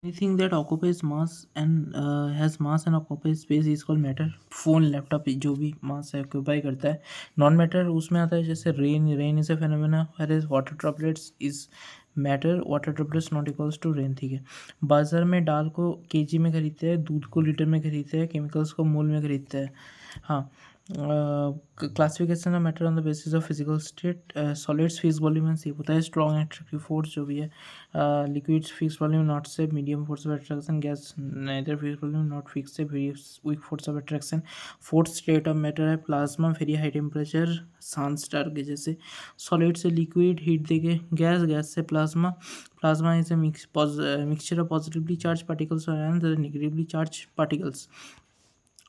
Anything that occupies mass and has mass and occupies space is called matter. Phone laptop जो भी मास occupy करता है. Non matter उसमें आता है जैसे rain is a phenomena where is water droplets is matter. Water droplets not equals to rain. ठीक है. बाजार में दाल को केजी में खरीदते हैं, दूध को लीटर में खरीदते हैं, केमिकल्स को मोल में खरीदते हैं. हाँ. Classification of matter on the basis of physical state. Solids fix volume and shape होता है. स्ट्रॉन्ग एट्रैक्टिव फोर्स जो भी है. लिक्विड्स फिक्स वॉल्यूम नॉट से medium force of attraction. Gas neither fix volume not fix से very weak force of attraction. Fourth state of matter है plasma, very high temperature sun star के जैसे. Solid से liquid heat देके gas, gas से plasma. Plasma is a mixture of positively charge particles और negatively charge particles.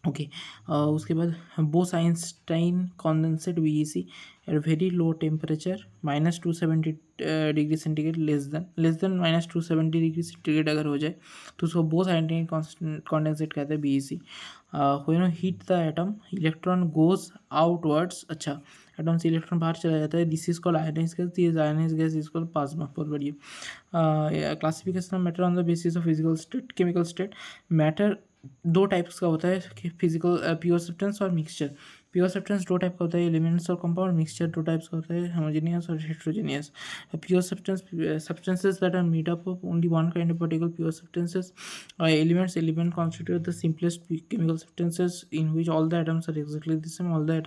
Okay. उसके बाद Bose Einstein condensate VEC at very low temperature -270 degree centigrade less than -270 degree centigrade अगर हो जाए तो उसको बोस आइंस्टाइन कॉन्डेंसेट कहते हैं BEC. Heat the atom electron goes outwards. अच्छा, एटम से इलेक्ट्रॉन बाहर चला जाता है. This is called ionize gas. This ionize gas is called plasma. बहुत बढ़िया. Classification of matter on the basis of physical state, chemical state. Matter दो types का होता है, फिजिकल प्योर सब्सटेंस और मिक्सचर. प्योर सब्सटेंस दो टाइप का होता है, एलिमेंट्स और कंपाउंड. मिक्सचर दो टाइप्स का होता है, होमोजेनियस और heterogeneous. Pure substances that are made up of only one kind of particle. Pure substances element constitute the simplest chemical substances in which all the atoms are exactly the same. All the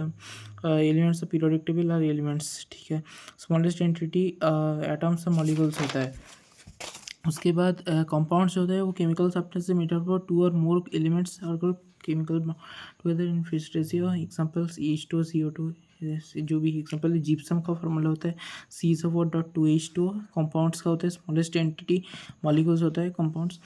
elements of periodic table are elements. ठीक है. Smallest entity atoms और molecules होता है. उसके बाद compounds जो होता है वो केमिकल सब्सटेंस से मेड अप ऑफ टू और मोर एलिमेंट्स और chemical together in fixed ratio. Examples H2O, CO2. जो भी एग्जांपल है, जिप्सम का फॉर्मूला होता है CH4.2H2. कंपाउंड्स का होता है स्मॉलेस्ट एंटिटी, मॉलिक्यूल्स होता है कंपाउंड्स.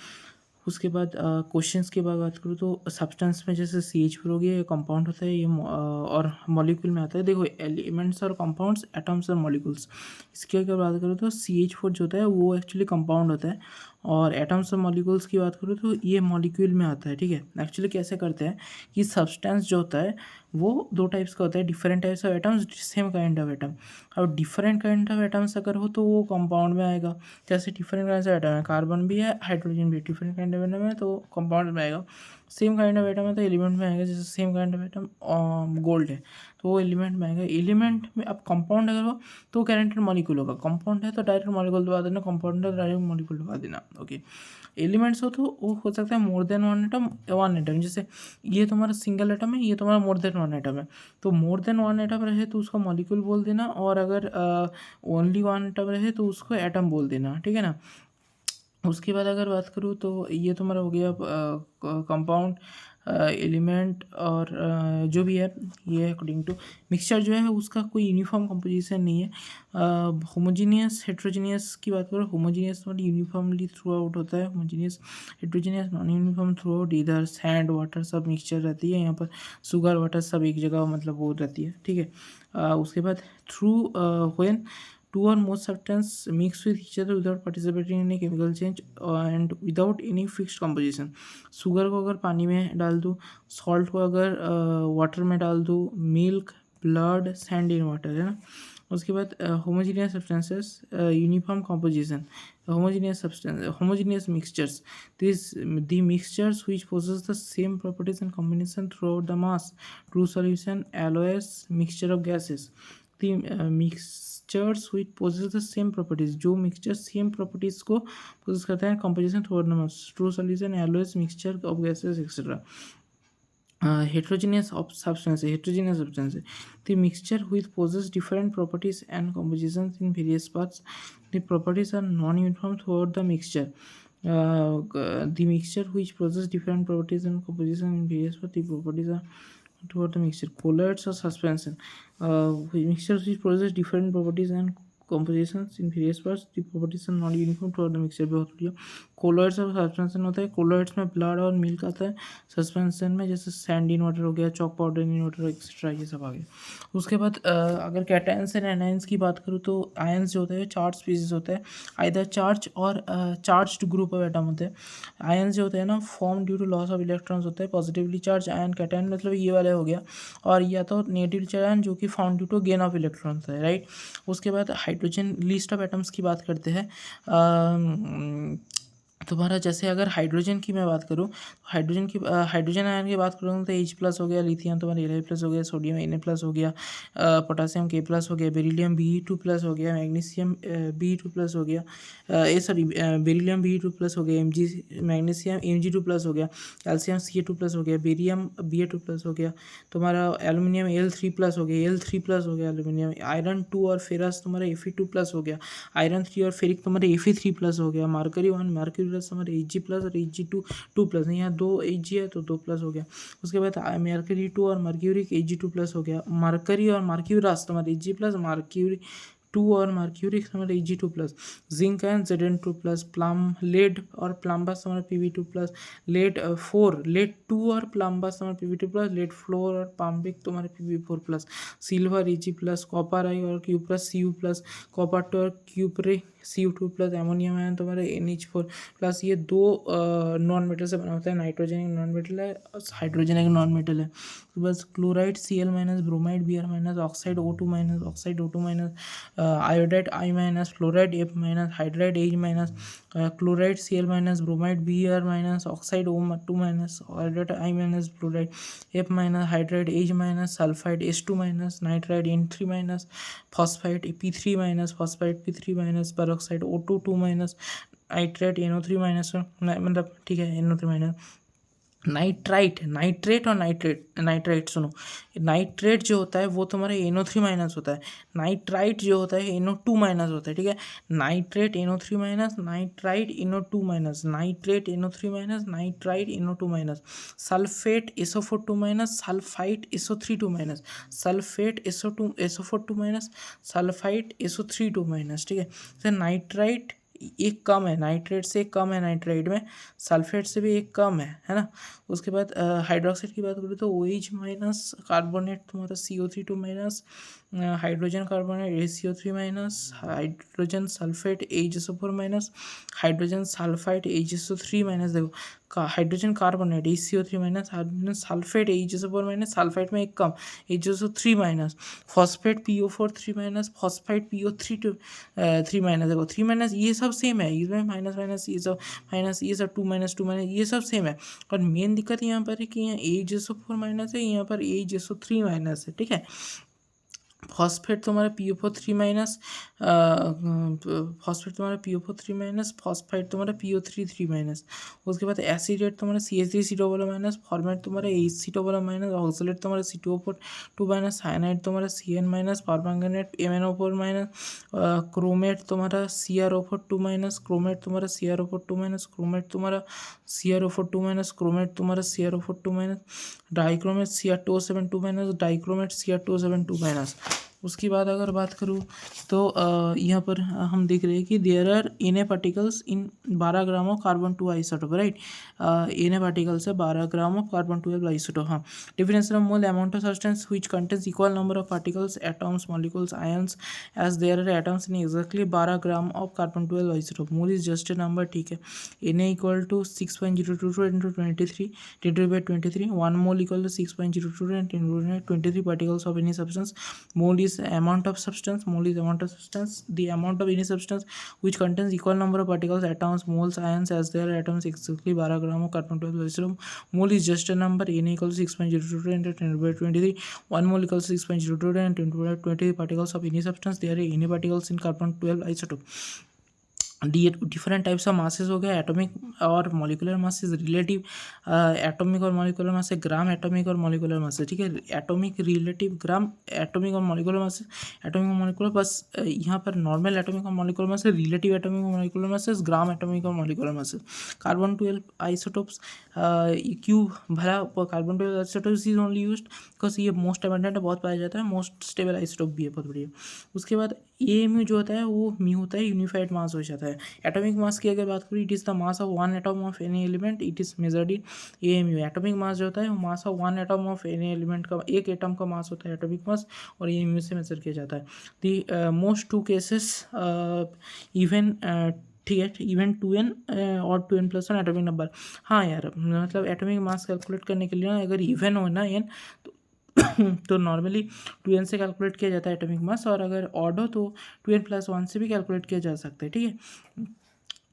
उसके बाद क्वेश्चंस की बात करूँ तो सब्सटेंस में जैसे CH4 हो गया, ये कंपाउंड होता है. ये और मॉलिक्यूल में आता है. देखो, एलिमेंट्स और कंपाउंड्स, एटम्स और मॉलिक्यूल्स. इसकी अगर बात करूँ तो CH4 जो होता है वो एक्चुअली कंपाउंड होता है. और एटम्स और मॉलिक्यूल्स की बात करूँ तो ये मॉलिक्यूल में आता है. ठीक है. एक्चुअली कैसे करते हैं कि सब्सटेंस जो होता है वो दो टाइप्स का होता है. Different types of atoms, same kind of atom. और डिफरेंट काइंड ऑफ एटम्स अगर हो तो वो कंपाउंड में आएगा. जैसे डिफरेंट काइंड ऑफ एटम है, कार्बन भी है, हाइड्रोजन भी. डिफरेंट काइंड ऑफ एटम है तो कंपाउंड में आएगा. सेम काइंड ऑफ एटम है तो एलिमेंट में आएगा. जैसे same kind of atom gold है तो वो एलिमेंट में आएगा. एलिमेंट में अब कंपाउंड अगर हो तो गारंटेड मॉलिक्यूल होगा. कंपाउंड है तो डायरेक्ट मॉलिक्यूल दबा देना, कंपाउंड है तो डायरेक्ट मॉलिक्यूल दबा देना. ओके. एलिमेंट्स हो तो वो हो सकता है मोर देन वन एटम. जैसे ये तुम्हारा सिंगल एटम है, ये तुम्हारा मोर देन वन एटम है. तो मोर देन वन एटम रहे तो उसको मॉलिक्यूल बोल देना, और अगर ओनली वन एटम रहे तो उसको एटम बोल देना. ठीक है ना. उसके बाद अगर बात करूँ तो ये तुम्हारा हो गया कंपाउंड, एलिमेंट और जो भी है ये अकॉर्डिंग टू. मिक्सचर जो है उसका कोई यूनिफॉर्म कंपोजिशन नहीं है. होमोजीनियस हेट्रोजीनियस की बात करो. होमोजीनियस मतलब यूनिफॉर्मली थ्रू आउट होता है. Homogeneous, heterogeneous non uniform through out. इधर सैंड वाटर सब मिक्सचर रहती है. यहाँ पर शुगर वाटर सब एक जगह मतलब वो रहती है. ठीक है. उसके बाद through when two or more substance mix with each other without participating in a chemical change and without any fixed composition. Sugar को अगर पानी में डाल दूँ, सॉल्ट को अगर वाटर में डाल दूँ, milk, blood, sand in water, है ना. उसके बाद homogeneous substances, uniform composition. Homogeneous mixtures, the mixtures which possess the same properties and combination throughout the mass. True solution alloys mixture of gases. The mixtures which possess the same properties, जो mixture same properties को possess करते हैं. Composition throughout the mass. True solution alloys mixture of gases etcetera. heterogeneous substance, the mixture which possess different properties and compositions in various parts. The properties are non-uniform throughout the mixture. The mixture which possess different properties and composition in various parts, the properties are throughout the mixture. Colloids or suspension, mixtures which possess different properties and compositions in various parts, the properties are not uniform throughout the mixture. बहुत बढ़िया. Colloids और suspension होता है. Colloids में blood और milk आता है. Suspension में जैसे सैंड इन वाटर हो गया, chalk powder in water etcetera, ये सब आ गया. उसके बाद अगर कैटायंस एंड एनायंस की बात करूँ तो आयंस जो होते हैं चार्ज स्पीसीज होते हैं. आइदर चार्ज और चार्ज्ड ग्रुप ऑफ एटम होते हैं. आयंस जो होते हैं ना form due to loss of electrons होते हैं. पॉजिटिवली चार्ज आयन कैटायन मतलब ये वाला हो गया. और या तो नेगेटिव चार्ज आयन जो कि found due to gain of electrons है. राइट. उसके बाद हाइड्रोजन लिस्ट ऑफ एटम्स की बात करते हैं. तुम्हारा जैसे अगर हाइड्रोजन की मैं बात करूँ, हाइड्रोजन आयन की बात करूँ तो H+ हो गया, लिथियम तुम्हारा Li+ हो गया, सोडियम Na+ हो गया, पोटासियम K+ हो गया, बेरिलियम Be2+ हो गया, मैग्नीशियम Be2+ हो गया, बेरिलियम Be2+ हो गया, मैग्नीशियम Mg2+ हो गया, कैल्शियम Ca2+ हो गया, बेरियम Ba2+ हो गया, तुम्हारा एल्यूमिनियम Al3+ हो गया, Al3+ हो गया एल्यूमिनियम, आयरन 2 और फेरस तुम्हारा Fe2+ हो गया, आयरन 3 और फेरिक तुम्हारे Fe3+ हो गया, मार्करी 1 मार्करी प्लस तुम्हारे Hg+ और Hg2 2+, यहाँ 2 Hg है तो 2+ हो गया। उसके बाद मर्करी 2 और मर्क्यूरिक Hg2+ हो गया, मर्करी और मर्क्यूरस तुम्हारे Hg+, मर्क्यूरी 2 और मर्क्यूरिक तुम्हारे Eg2+, zinc and Zn2+, lead और प्लम्बस तुम्हारे Pb2+, लेड 2 और प्लम्बस तुम्हारे Pb2+, लेड फ्लोर और पाम्बिक तुम्हारे Pb4+, सिल्वर Eg+, कॉपर आई और क्यूप्रस Cu+, कॉपर 2 और क्यूपरे Cu2+, एमोनियम आयन तुम्हारे NH4+। ये दो नॉन मेटल से बना होता है, नाइट्रोजन एक नॉन मेटल है और हाइड्रोजन एक नॉन मेटल है। तो बस chloride Cl-, bromide Br-, oxide O2-, oxide O2-, iodide I-, fluoride F-, hydride H-, chloride Cl-, bromide Br-, oxide O2-, iodide I-, fluoride F-, hydride H-, sulphide H2-, nitride N3-, phosphide P3-, phosphide P3-, peroxide O2-2-, nitrate NO3-, मतलब ठीक है NO3-। Nitrate और nitrate सुनो, nitrate जो होता है वो तुम्हारे NO3- होता है, नाइट्राइट जो होता है NO2- होता है, ठीक है। Nitrate NO3-, nitrite NO2-, nitrate NO3-, nitrite NO2-, sulphate SO4-, sulphite SO3-, sulphate SO4-, sulphite SO3-, ठीक है। तो नाइट्राइट एक कम है, नाइट्रेट से कम है, नाइट्राइट में सल्फेट से भी एक कम है ना। उसके बाद हाइड्रोक्साइड की बात करें तो OH- कार्बोनेट तुम्हारा CO3-, hydrogen carbonate HCO3-, hydrogen sulphate HSO4-, hydrogen sulphide HSO3-। देखो hydrogen carbonate HCO3-, hydrogen sulphate HSO4-, sulphide में एक कम HSO3-, phosphate PO4-, phosphide PO3-, देखो 3-, ये सब सेम है, इसमें माइनस ये सब माइनस, ये सब 2-, ये सब सेम है। और मेन दिक्कत यहाँ पर है कि यहाँ HSO4- है, यहाँ पर HSO3- है, ठीक है। फॉस्फेट तुम्हारा PO4-, फॉस्फेट तुम्हारा PO4-, फॉस्फाइड तुम्हारा PO3-। उसके बाद एसिडेट तुम्हारा CH3CO-, फॉर्मेट तुम्हारा HC-, ऑक्सलेट तुम्हारा C2O4-, साइनाइड तुम्हारा CN-, परमैंगनेट MnO4-, क्रोमेट तुम्हारा CrO4-, क्रोमेट तुम्हारा CrO4-, क्रोमेट तुम्हारा CrO4-, क्रोमेट तुम्हारा CrO4-, dichromate Cr2O7-, dichromate Cr2O7-। उसकी बाद अगर बात करूँ तो यहाँ पर हम देख रहे हैं कि there are Na particles in 12 gram of carbon two isotope, right. Na particles है 12 ग्राम ऑफ कार्बन-2 आइसोटोप। हाँ, differential mole amount of substance which contains equal number of particles, atoms, molecules, ions as there are atoms in exactly 12 gram of carbon two isotope. Mole is just a number, ठीक है। Na equal to 6.022 into 23 divided by 23, 1 mole equal to 6.02 and 23 particles of any substance. Mole is amount of substance, mole is amount of substance, the amount of any substance which contains equal number of particles, atoms, moles, ions as their atoms, exactly 12 gram of carbon-12 isotope. Mole is just a number, Na equals to 6.02 and 10 by 23, 1 mole equals to 6.02 and 10 by 23 particles of any substance, there are any particles in carbon-12 isotope. Different types of masses हो गया, atomic और molecular masses, relative atomic और molecular masses, gram atomic और molecular masses, ठीक है। Atomic, relative, gram atomic और molecular masses, atomic और molecular, बस यहाँ पर नॉर्मल एटॉमिक और मॉलिकुलर मासेस, रिलेटिव एटॉमिक और मॉलिकुलर मासेस, ग्राम एटॉमिक और मॉलिकुलर मासेस। कार्बन-12 आइसोटोप्स क्यों भला carbon twelve isotopes is only used because ये मोस्ट अबंडेंट है, बहुत पाया जाता है, मोस्ट स्टेबल आइसोटोप भी है, बहुत बढ़िया। उसके बाद AMU जो होता है वो म्यू होता है, यूनिफाइड मास हो जाता है। एटॉमिक मास की अगर बात करूँ, it is the mass of one atom of any element, it is measured in AMU। Atomic mass जो होता है वो मास of one atom of any element का, एक एटम का मास होता है एटॉमिक मास, और AMU से मेजर किया जाता है। The most to cases even, ठीक है, इवन 2n और 2n+1 एटॉमिक नंबर। हाँ यार, मतलब एटॉमिक मास कैलकुलेट करने के लिए ना, अगर इवन हो ना n तो नॉर्मली 2n से कैलकुलेट किया जाता है एटॉमिक मास, और अगर ऑड हो तो 2n+1 से भी कैलकुलेट किया जा सकता है, ठीक है।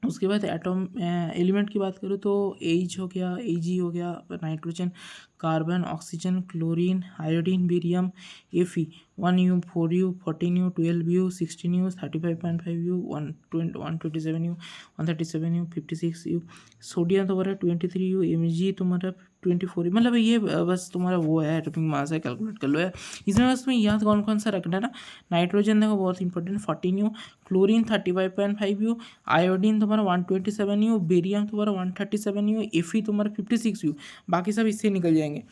उसके बाद एटम एलिमेंट की बात करूँ तो एच हो गया, एजी हो गया, nitrogen, carbon, oxygen, chlorine, iodine, barium, एफी, 1U, 4U, 14U, 12U, 16U, 35.5U, 127U, 137U, 56U, sodium तुम्हारा 23U, Mg तुम्हारा 24, मतलब ये बस तुम्हारा वो है एटॉमिक मास है, कैलकुलेट कर लो यार। इसमें बस तुम्हें याद कौन कौन सा रखना है ना, नाइट्रोजन देखो बहुत important 14U, chlorine 35.5U, iodine तुम्हारा 127U, बेरियम तुम्हारा 137U, एफी तुम्हारा 56U, बाकी सब इससे निकल जाएंगे।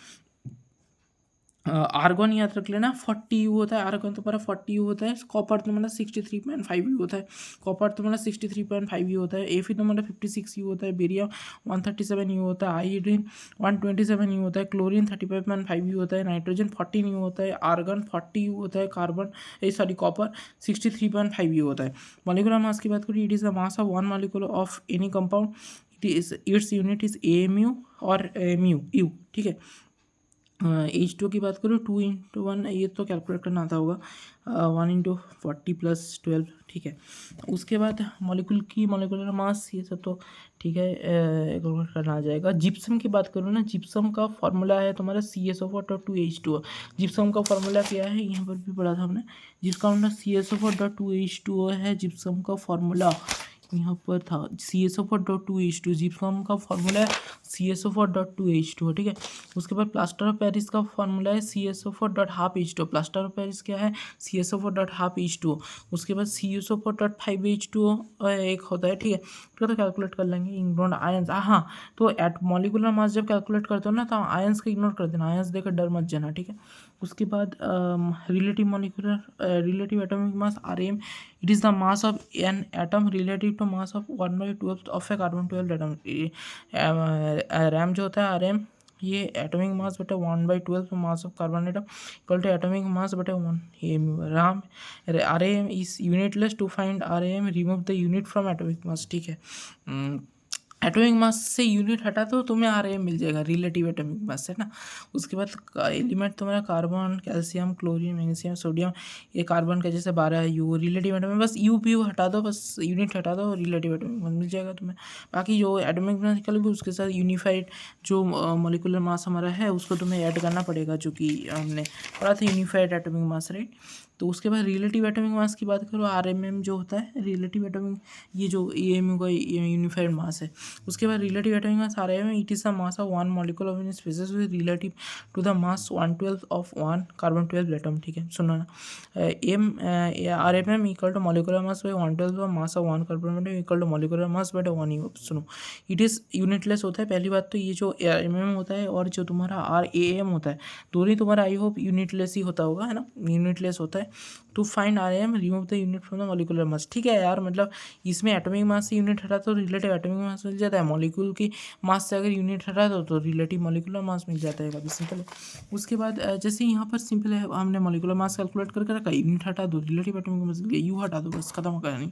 आर्गन याद रख लेना 40U होता है, आर्गन तुम्हारा 40U होता है, कॉपर तुम्हारा 63.5U होता है, कॉपर तुम्हारा 63.5U होता है, एफी तुम्हारा 56U होता है, बेरियम 137U होता है, आयोडीन 127U होता है, क्लोरीन 35.5U होता है, नाइट्रोजन 14U होता है, आर्गन 40U होता है, कार्बन सॉरी कॉपर 63.5U होता है। मॉलिक्यूलर मास की बात करें, it is the mass of one molecule of any compound, its unit is AMU और म्यू यू, ठीक है। H2 की बात करूँ 2 × 1, ये तो कैलकुलेट करना आता होगा, 1 × 40 + 12, ठीक है। उसके बाद मॉलिक्यूल की मॉलिक्यूलर मास ये सब तो ठीक है, कैलकुलेट करना आ जाएगा। जिप्सम की बात करूँ ना, जिप्सम का फॉर्मूला है तुम्हारा CSO4.2H2O। जिप्सम का फॉर्मूला क्या है, यहाँ पर भी पढ़ा था हमने, जिसका मतलब CSO4.2H2O है जिप्सम का फॉर्मूला, यहाँ पर था CSO4.2H2, जिप्सम का फॉर्मूला है CSO4.2H2, ठीक है। उसके बाद प्लास्टर ऑफ पेरिस का फॉर्मूला है CSO4.12H2, प्लास्टर ऑफ पेरिस क्या है CSO4.12H2। उसके बाद CSO4.5H2O एक होता है, ठीक है, उसका तो कैलकुलेट कर लेंगे। इग्नोर आयंस, हाँ, तो एट मॉलिकुलर मास जब कैलकुलेट करते हो ना तो आयंस का इग्नोर कर देना, आयंस देकर डर मत जाना, ठीक है। उसके बाद relative atomic mass RAM, it is the mass of an atom relative to mass of 1/12 of a carbon 12 atom. RAM जो होता है RAM, ये एटॉमिक मास बटे 1/12 mass of carbon atom equal to atomic mass बटे 1 RAM. RAM is unitless, to find RAM remove the unit from atomic mass, ठीक है। Atomic मास से unit हटा तो तुम्हें RAM मिल जाएगा, रिलेटिव एटॉमिक मास है ना। उसके बाद एलिमेंट तुम्हारा carbon, calcium, chlorine, magnesium, sodium, ये कार्बन का जैसे 12U, रिलेटिव एटॉमिक, बस U हटा दो, बस यूनिट हटा दो, रिलेटिव एटॉमिक मास मिल जाएगा तुम्हें। बाकी जो एटॉमिक मास निकलेगी उसके साथ यूनिफाइड जो मॉलिक्यूलर मास हमारा है उसको तुम्हें ऐड करना पड़ेगा, जो कि हमने पढ़ा था यूनिफाइड एटॉमिक मास, राइट। तो उसके बाद रिलेटिव एटॉमिक मास की बात करो, RMM जो होता है रिलेटिव एटॉमिक, ये जो AMU का यूनिफाइड मास है। उसके बाद relative atomic mass RMM, it is the mass of one molecule of any species with relative to the mass 1/12 of one carbon 12 atom, ठीक है। सुनो ना, RMM equal to molecular mass by 1/12 of mass of one carbon atom equal to molecular mass बटे 1U। सुनो, it is unitless होता है, पहली बात तो ये जो RMM होता है और जो तुम्हारा RAM होता है, दोनों ही तुम्हारा आई होप यूनिटलेस ही होता होगा, है ना, यूनिटलेस होता है। To find RAM remove the unit from the molecular mass, ठीक है यार, मतलब इसमें एटॉमिक मास से यूनिट हटा तो रिलेटिव एटॉमिक मास मिल जाता है, मॉलिक्यूल की मास से अगर यूनिट हटा दो तो रिलेटिव मॉलिक्यूलर मास मिल जाता है, काफ़ी सिंपल है। उसके बाद जैसे यहाँ पर सिंपल है, हमने मॉलिक्यूलर मास कैलकुलेट करके रखा, यूनिट हटा दो, रिलेटिव एटॉमिक मास मिल गया, U हटा दो, बस खत्म हो गया। नहीं,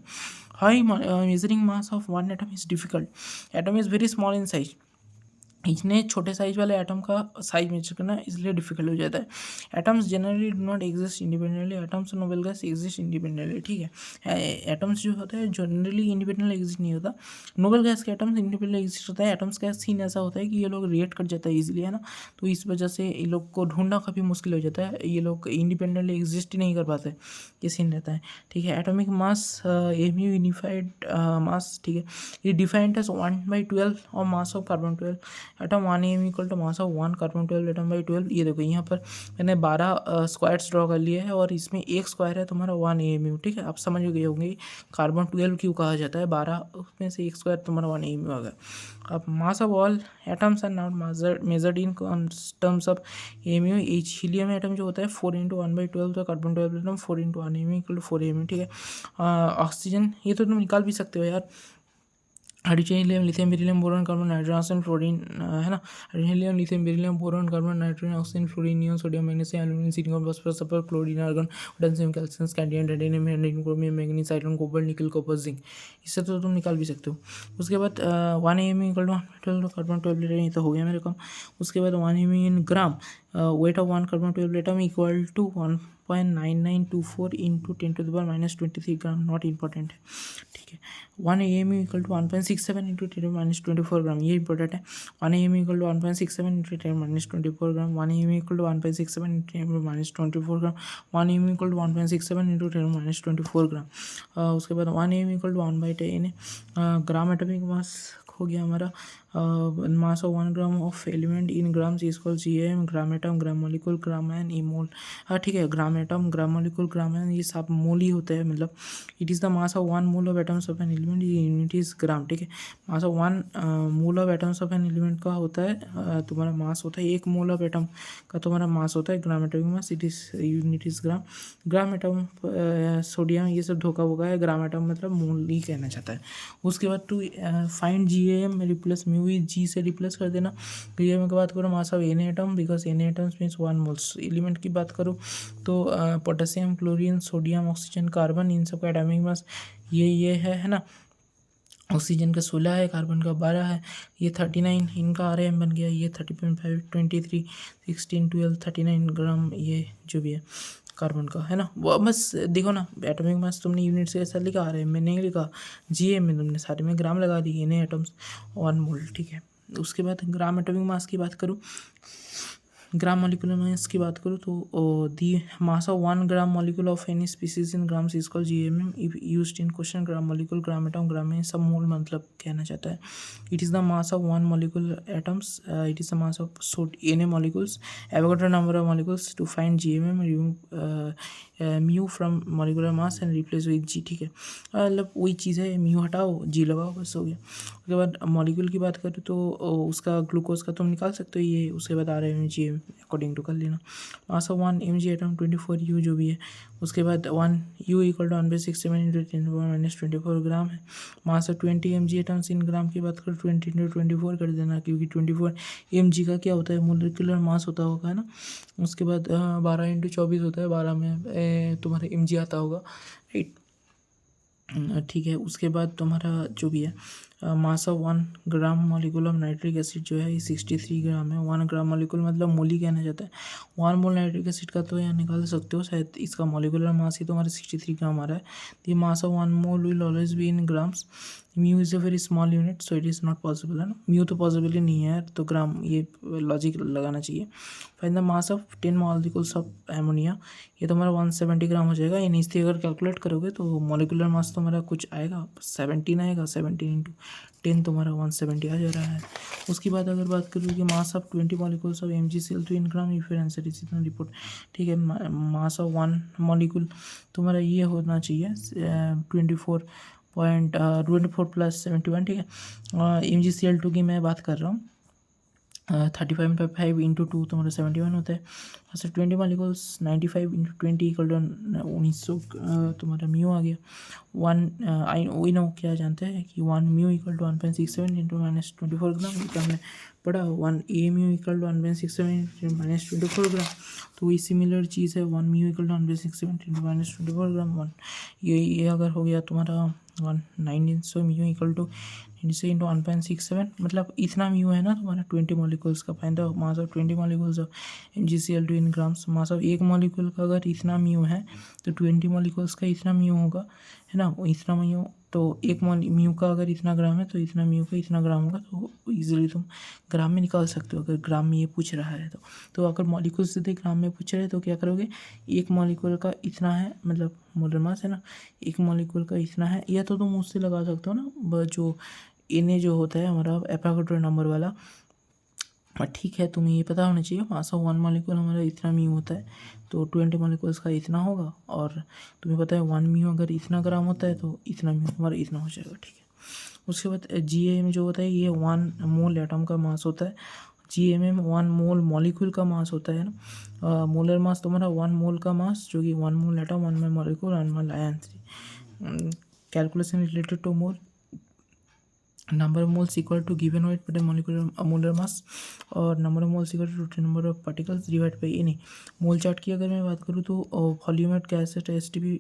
high measuring mass of one atom is difficult, atom is very small in size, इतने छोटे साइज वाले एटम का साइज मेजर करना इसलिए डिफिकल्ट हो जाता है। Atoms generally do not exist independently, atoms और नोबेल गैस एग्जिस्ट इंडिपेंडेंटली, ठीक है। एटम्स जो होता है जनरली इंडिपेंडेंटली एग्जिस्ट नहीं होता, नोबेल गैस के एटम्स इंडिपेंडेंटली एग्जिस्ट होता है। एटम्स का सीन ऐसा होता है कि ये लोग रिएक्ट कर जाता है इजीली, है ना, तो इस वजह से ये लोग को ढूंढना काफ़ी मुश्किल हो जाता है, ये लोग इंडिपेंडेंटली एग्जिस्ट ही नहीं कर पाते, ये सीन रहता है, ठीक है। Atomic mass AMU unified mass, ठीक है, ये डिफाइंड एज 1/12 और mass of carbon 12 atom, 1 AM equal to mass of 1 carbon 12 atom by 12। ये देखो यहाँ पर मैंने 12 स्क्वायर्स ड्रॉ कर लिए हैं और इसमें एक स्क्वायर है तुम्हारा 1 AMU, ठीक है, आप समझ गए होंगे कार्बन 12 क्यों कहा जाता है, 12 उसमें से एक स्क्वायर तुम्हारा 1 AMU आ गया। अब mass of all atoms are not measured in terms of AMU। H helium atom जो होता है 4 × 1/12, तो carbon 12 atom 4 × 1 AMU equal to 4 AMU, ठीक है। ऑक्सीजन ये तो तुम निकाल भी सकते हो यार, hydrogen, helium, lithium, beryllium, boron, carbon, nitrogen, oxygen, fluorine, है ना, hydrogen, helium, lithium, beryllium, boron, carbon, nitrogen, oxygen, fluorine, neon, sodium, magnesium, aluminium, silicon, phosphorus, sulphur, chlorine, argon, potassium, calcium, scandium, titanium, hydrogen, chromium, manganese, iron, cobalt, nickel, copper, zinc, इससे तो तुम निकाल भी सकते हो। उसके बाद 1 AMU equal to 12 carbon 12 litre, ये तो हो गया मेरे काम। उसके बाद 1 AMU in gram, weight of 1 carbon 12 atom equal to 1 0.9924 into 10⁻23 gram, not important है, ठीक है। 1 AMU equal to 1.67 into 10⁻24 gram, ये इंपॉर्टेंट है। 1 AMU equal to 1.67 into 10⁻24 gram, 1 AMU equal to 1.67 into 10⁻24 gram, 1 AMU equal to 1.67 into 10⁻24 gram. उसके बाद 1 AMU equal to 1/10 gram atomic mass हो गया हमारा। Mass of 1 gram of element in grams is called GAM, gram atom, gram molecule, gram ion, ई mole. हाँ ठीक है, gram atom, gram molecule, gram ion, ये सब मोल ही होते हैं, मतलब it is the mass of 1 mole of atoms of an element, ये यूनिट इज ग्राम, ठीक है। Mass of 1 mole of atoms of an element का होता है तुम्हारा मास होता है, 1 मोल ऑफ एटम का तुम्हारा मास होता है ग्राम atomic mass, it is unit is gram. Gram atom sodium ये सब धोखा वोखा है, ग्राम एटम मतलब मोल ही कहना चाहता है। उसके बाद to find GAM replace mu G से रिप्लेस कर देना। GAM की बात करो mass of an atom, because an atoms means 1 moles. Element की बात करो तो potassium, chlorine, sodium, oxygen, carbon, इन सब का एटॉमिक मास ये है ना। ऑक्सीजन का 16 है, कार्बन का 12 है, ये 39, इनका RAM बन गया, ये 30.5, 23, 16, 12, 39 ग्राम, ये जो भी है कार्बन का है ना। वो बस देखो ना, एटॉमिक मास तुमने यूनिट से ऐसा लिखा, RAM में नहीं लिखा, GAM में तुमने सारे में ग्राम लगा दी, इन्हें एटम्स 1 मोल, ठीक है। उसके बाद ग्राम एटॉमिक मास की बात करूँ, ग्राम मॉलिक्यूलर मास की बात करूँ तो the mass of 1 gram molecule of any species in grams is called GMM। If used in question gram molecule, gram atom, gram में सब मोल मतलब कहना चाहता है। It is the mass of 1 molecule atoms, it is the mass of Na molecules, Avogadro number of molecules. To find GMM remove mu from molecular mass and replace with G, ठीक है। मतलब वही चीज़ है, mu हटाओ G लगाओ, बस हो गया। उसके बाद मॉलिक्यूल की बात करूँ तो उसका ग्लूकोज का तुम निकाल सकते हो ये, उसके बाद RMG अकॉर्डिंग टू कर लेना। Mass of 1 mg atom 24 U जो भी है। उसके बाद 1 U equal to 1/67 into 10⁻24 gram है। Mass of 20 mg atoms in gram की बात करो 20 इंटू 24 कर देना, क्योंकि 24 mg का क्या होता है, मोलिकुलर मास होता होगा, है ना। उसके बाद 12 इंटू 24 होता है, 12 में तुम्हारा mg आता होगा, राइट, ठीक है। उसके बाद तुम्हारा जो भी है mass of 1 gram molecule of nitric acid जो है 63 ग्राम है। 1 ग्राम मॉलिक्यूल मतलब मोल ही कहना चाहता है। 1 मोल नाइट्रिक एसिड का तो यहाँ निकाल सकते हो, शायद इसका मॉलिक्यूलर मास ही तुम्हारा 63 ग्राम आ रहा है। The mass of 1 mole will always be in grams. Mu is a very small unit, so it is not possible, है ना। म्यू तो पॉसिबल ही नहीं है, तो ग्राम ये लॉजिक लगाना चाहिए। Find the mass of 10 molecules of ammonia, ये तुम्हारा 170 ग्राम हो जाएगा। इन इससे अगर कैलकुलेट करोगे तो मॉलिक्यूलर मास तुम्हारा कुछ आएगा 17 आएगा, 17 इंटू 10 तुम्हारा 170 आ जा रहा है। उसके बाद अगर बात करूँ कि मास ऑफ 20 मॉलिक्यूल्स ऑफ MgCl2 इन ग्राम, ये फिर आंसर इसी तरह रिपोर्ट, ठीक है। मास ऑफ 1 मॉलिक्यूल तुम्हारा ये होना चाहिए 24 प्लस 71, ठीक है। MgCl2 की मैं बात कर रहा हूँ, 35.5 इंटू 2 तुम्हारा 71 होता है। अच्छा 20 मॉलिक्यूल्स 95 इंटू 20 इक्वल टू 1900 तुम्हारा म्यू आ गया। 1 आई नो क्या जानते हैं कि 1 म्यू इक्वल टू 1.67 इंटू -24 ग्राम, ये तो हमने पढ़ा। 1 AMU इक्वल टू 1.67 इंटू -24 ग्राम, तो वही सिमिलर चीज़ है। 1 म्यू इक्वल टू 1.67 इंटू -24 ग्राम, 1 ये अगर हो गया तुम्हारा 1900 म्यू इक्वल टू 96 इंटू 1.67, मतलब इतना म्यू है ना तुम्हारा 20 मॉलिक्यूल्स का। Find the mass of 20 molecules of MgCl2 in grams. Mass of एक मॉलिक्यूल का अगर इतना म्यू है तो 20 मॉलिक्यूल्स का इतना म्यू होगा, है ना। इतना म्यू, तो एक म्यू का अगर इतना ग्राम है तो इतना म्यू का इतना ग्राम होगा, तो इजीली तुम ग्राम में निकाल सकते हो अगर ग्राम में ये पूछ रहा है तो अगर मॉलिक्यूल सीधे ग्राम में पूछ रहे हैं तो क्या करोगे, एक मॉलिक्यूल का इतना है, मतलब मोलर मास है ना, एक मॉलिक्यूल का इतना है, या तो तुम उससे लगा सकते हो ना, जो Na जो होता है हमारा एवोगाड्रो नंबर वाला, ठीक है। तुम्हें ये पता होना चाहिए मास ऑफ 1 मॉलिक्यूल हमारा इतना म्यू होता है, तो 20 मॉलिक्यूल्स का इतना होगा, और तुम्हें पता है 1 म्यू अगर इतना ग्राम होता है तो इतना म्यू हमारा इतना हो जाएगा, ठीक है। उसके बाद GAM जो होता है ये 1 मोल एटम का मास होता है। GMM 1 मोल मॉलिक्यूल का मास होता है ना। मोलर मास तुम्हारा 1 मोल का मास, जो कि 1 mole atom, 1 mole molecule, 1 mole ion. Calculation related to mole, number of moles equal to given weight बटे मॉलिक्यूलर मोलर मास, और number of moles equal to total number of particles divide by N. Mole chart की अगर मैं बात करूँ तो volume at gas STP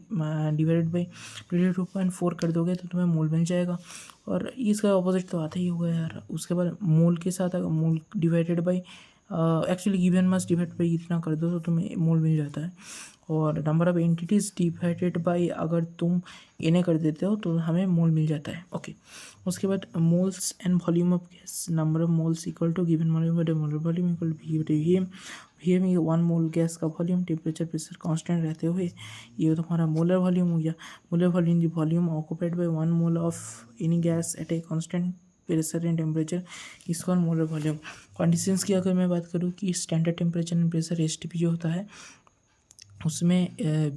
divided by 22.4 कर दोगे तो तुम्हें मोल बन जाएगा, और इसका अपोजिट तो आता ही होगा यार। उसके बाद मोल के साथ अगर मोल divided by actually given mass divide by इतना कर दो तो तुम्हें मोल मिल जाता है। और number of entities divided by अगर तुम इन्हें कर देते हो तो हमें मोल मिल जाता है। ओके, उसके बाद moles and volume of gas, number of moles equal to given volume बटे molar volume equal to V V में 1 मोल गैस का वॉल्यूम टेम्परेचर प्रेशर कांस्टेंट रहते हुए ये तुम्हारा मोलर वॉल्यूम हो गया। Molar volume the volume occupied by 1 mole of any gas at a constant pressure and temperature इसका मोलर वॉल्यूम। कंडीशंस की अगर मैं बात करूँ कि standard temperature and pressure STP जो होता है उसमें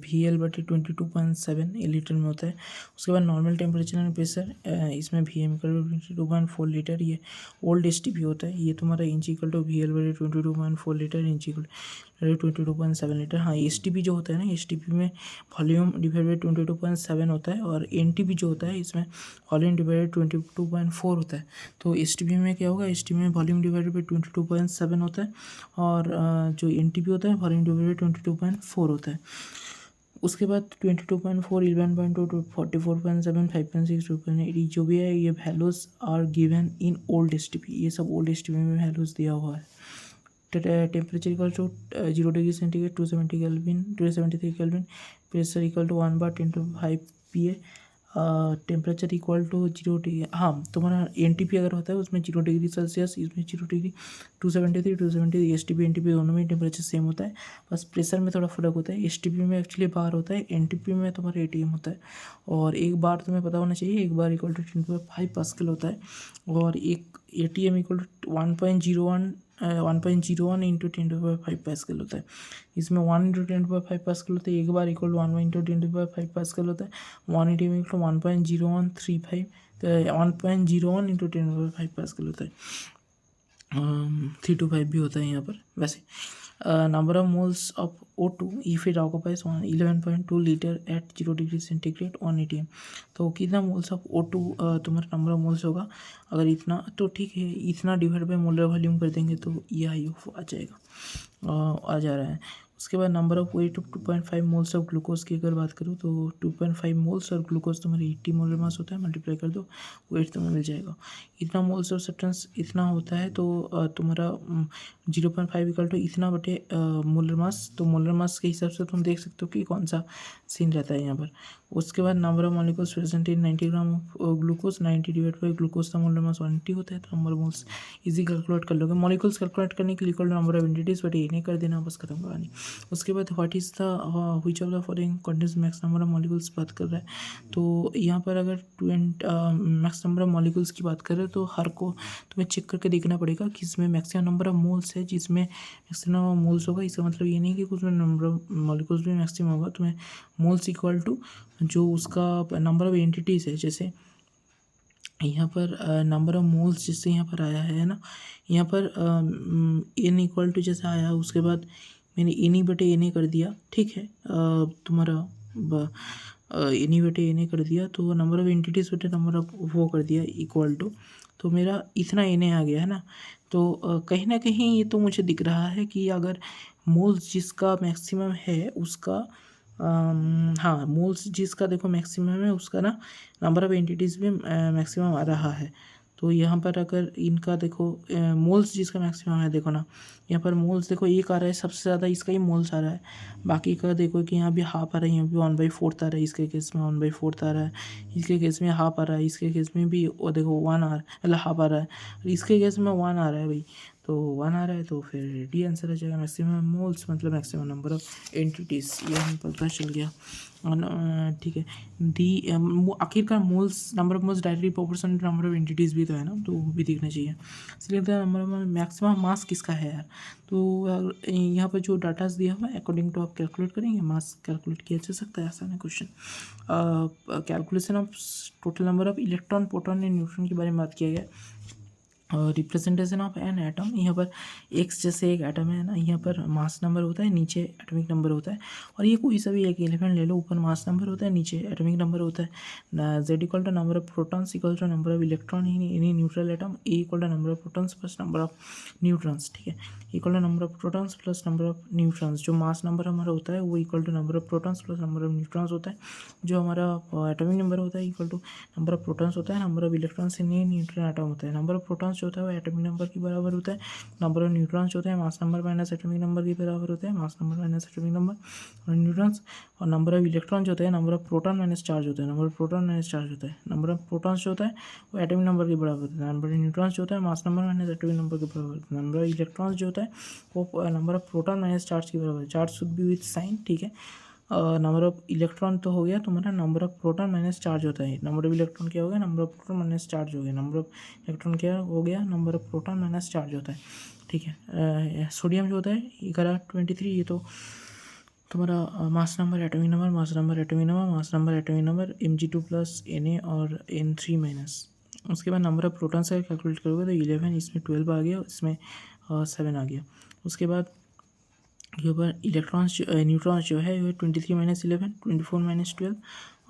VL/22.7 लीटर में होता है। उसके बाद नॉर्मल टेम्परेचर एंड प्रेशर इसमें VM=22.4 लीटर, ये ओल्ड एसटीपी होता है। ये तुम्हारा inch VL/22.4 litre, inch 22.7 litre. हाँ, एसटीपी जो होता है ना, एसटीपी में वॉल्यूम डिवाइड बाई 22.7 होता है और एनटीपी जो होता है इसमें वॉल्यूम डिवाइड 22.4 होता है। तो एसटीपी में क्या होगा, एसटीपी में वॉल्यूम डिवाइड बाई 22.7 होता है और जो एनटीपी होता है वॉल्यूम डिवाइड 22.4 होता है। उसके बाद 22.4, 11.2, 44.7, 5.6, 2.8 जो भी है ये values are given in old STP. ये सब ओल्ड एसटीपी में वैल्यूज दिया हुआ है। Temperature equal to 0 degree centigrade 270 kelvin 273 kelvin, pressure equal to 1/10⁵ PA, temperature equal to 0 degree. हाँ, तुम्हारा एनटीपी अगर होता है उसमें 0 डिग्री सेल्सियस, इसमें 0 डिग्री 273 एसटीपी एनटीपी दोनों में टेम्परेचर सेम होता है, बस प्रेशर में थोड़ा फर्क होता है। एसटीपी में एक्चुअली बार होता है, एनटीपी में तुम्हारा एटीएम होता है। और एक बार तुम्हें पता होना चाहिए, एक बार इक्वल टू 10⁵ पास्कल होता है और एक ATM equal to 1.01 into 10⁵ pascal होता है। इसमें 1 इंटू 10⁵ पास्कल होता है, एक bar equal to 1 into 10⁵ pascal होता है। 1 ATM equal to 1.0135 1.01 into 10⁵ pascal होता है। 325 भी होता है यहाँ पर। वैसे number of moles of O2 if it occupies 11.2 litre at 0 degree centigrade 1 ATM। तो कितना मोल्स ऑफ O2 तुम्हारा नंबर ऑफ मोल्स होगा, अगर इतना तो ठीक है, इतना डिवाइड बाय मोलर वॉल्यूम कर देंगे तो ये IU आ जाएगा, आ जा रहा है। उसके बाद number of weight of 2.5 moles of glucose की अगर बात करूँ तो 2.5 मोल्स और ग्लूकोज तुम्हारे 80 मोलर मास होता है, मल्टीप्लाई कर दो वेट तुम्हें मिल जाएगा। इतना मोल्स और सब्सटेंस इतना होता है तो तुम्हारा 0.5 इक्वल टू इतना बटे मोलर मास। तो मोलर मास के हिसाब से तुम देख सकते हो कि कौन सा सीन रहता है यहाँ पर। उसके बाद number of molecules present in 90 gram of glucose, 90 divide by glucose का मोलर मास 180 होता है। तो number of moles easy calculate कर लोगे। मॉलिक्यूल्स कैलकुलेट करने के लिए equal to number of entities बटे इन्हें कर देना, बस खत्म कहानी। उसके बाद what is the which of the following contains max number of molecules बात कर रहा है। तो यहाँ पर अगर मैक्स नंबर ऑफ मॉलिक्यूल्स की बात करें तो हर को तुम्हें चेक करके देखना पड़ेगा कि इसमें मैक्सिमम नंबर ऑफ मोल्स है, जिसमें मैक्सिमम मोल्स होगा। इसका मतलब ये नहीं कि कुछ में नंबर ऑफ मॉलिक्यूल्स भी मैक्सिमम होगा। तुम्हें मोल्स इक्वल टू जो उसका नंबर ऑफ एंटिटीज़ है, जैसे यहाँ पर नंबर ऑफ मोल्स जिससे यहाँ पर आया है ना, यहाँ पर n इक्वल टू जैसा आया, उसके बाद मैंने एनी बटे एन कर दिया, ठीक है। तुम्हारा एनी बटे एन कर दिया तो नंबर ऑफ एंटिटीज़ बटे नंबर ऑफ वो कर दिया इक्वल टू, तो मेरा इतना एन आ गया है ना। तो कहीं ना कहीं ये तो मुझे दिख रहा है कि अगर मोल्स जिसका मैक्सिमम है उसका हाँ, मोल्स जिसका देखो मैक्सिमम है उसका ना नंबर ऑफ एंटिटीज़ भी मैक्सिमम आ रहा है। तो यहाँ पर अगर इनका देखो मोल्स जिसका मैक्सिमम है, देखो ना यहाँ पर मोल्स देखो एक आ रहा है, सबसे ज़्यादा इसका ही मोल्स आ रहा है। बाकी का देखो कि यहाँ भी हाफ आ रहा है, यहाँ भी 1/4 आ रहा है, इसके केस में 1/4 आ रहा है, इसके केस में हाफ आ रहा है, इसके केस में भी वो देखो 1 आ रहा है, मतलब हाफ आ रहा है, इसके केस में 1 आ रहा है भाई। तो 1 आ रहा है तो फिर डी आंसर आ जाएगा। मैक्सिमम मोल्स मतलब मैक्सिमम नंबर ऑफ एंटिटीज़, ये हमें पता चल गया। ठीक है। डी आखिरकार moles number of moles directly proportional to number of entities भी तो है ना, तो वो भी देखना चाहिए। इसलिए नंबर ऑफ मैक्सिमम मास किसका है यार, तो यहाँ पर जो डाटाज दिया हुआ है अकॉर्डिंग टू आप कैलकुलेट करेंगे, मास कैलकुलेट किया जा सकता है, आसान है question. Calculation of total number of electron proton and neutron के बारे में बात किया गया। रिप्रेजेंटेशन ऑफ एन एटम, यहाँ पर एक्स जैसे एक एटम है ना, यहाँ पर मास नंबर होता है, नीचे एटॉमिक नंबर होता है। और ये कोई सा भी एक एलिमेंट ले लो, ऊपर मास नंबर होता है, नीचे एटॉमिक नंबर होता है। Z equal to number of protons equal to number of electron in any neutral atom, A equal to number of protons plus number of neutrons, ठीक है। Equal to number of protons plus number of neutrons, जो mass number हमारा होता है वो equal to number of protons plus number of neutrons होता है। जो हमारा एटॉमिक नंबर होता है equal to number of protons होता है, number of electrons in a neutral atom होता है। नंबर ऑफ प्रोटॉन्स जो होता है वो एटॉमिक नंबर के बराबर होता है। नंबर ऑफ न्यूट्रॉन्स जो होता है mass number minus atomic number के बराबर होता है, mass number minus atomic number और न्यूट्रॉन्स। और नंबर ऑफ इलेक्ट्रॉन जो होता है number of proton minus charge होता है, number of proton minus charge होता है। नंबर ऑफ प्रोटॉन्स जो होता है वो एटॉमिक नंबर के बराबर होता है। नंबर ऑफ न्यूट्रॉन्स जो होता है mass number minus atomic number के बराबर होता है। नंबर ऑफ इलेक्ट्रॉन्स जो होता है वो number of proton minus charge के बराबर है। Charge should be with sign, ठीक है। नंबर ऑफ इलेक्ट्रॉन तो हो गया तुम्हारा, number of proton minus charge होता है। नंबर ऑफ इलेक्ट्रॉन क्या हो गया, number of proton minus charge हो गया। नंबर ऑफ इलेक्ट्रॉन क्या हो गया, number of proton minus charge होता है, ठीक है। सोडियम जो होता है 1123, ये तो तुम्हारा mass number atomic number, mass number atomic number, mass number atomic number Mg2 plus Na और N3 माइनस। उसके बाद नंबर ऑफ प्रोटॉन से कैलकुलेट करोगे तो 11, इसमें 12 आ गया, इसमें 7 आ गया। उसके बाद यहाँ पर इलेक्ट्रॉन्स न्यूट्रॉन्स जो है वो 23 माइनस 11, 24 माइनस 12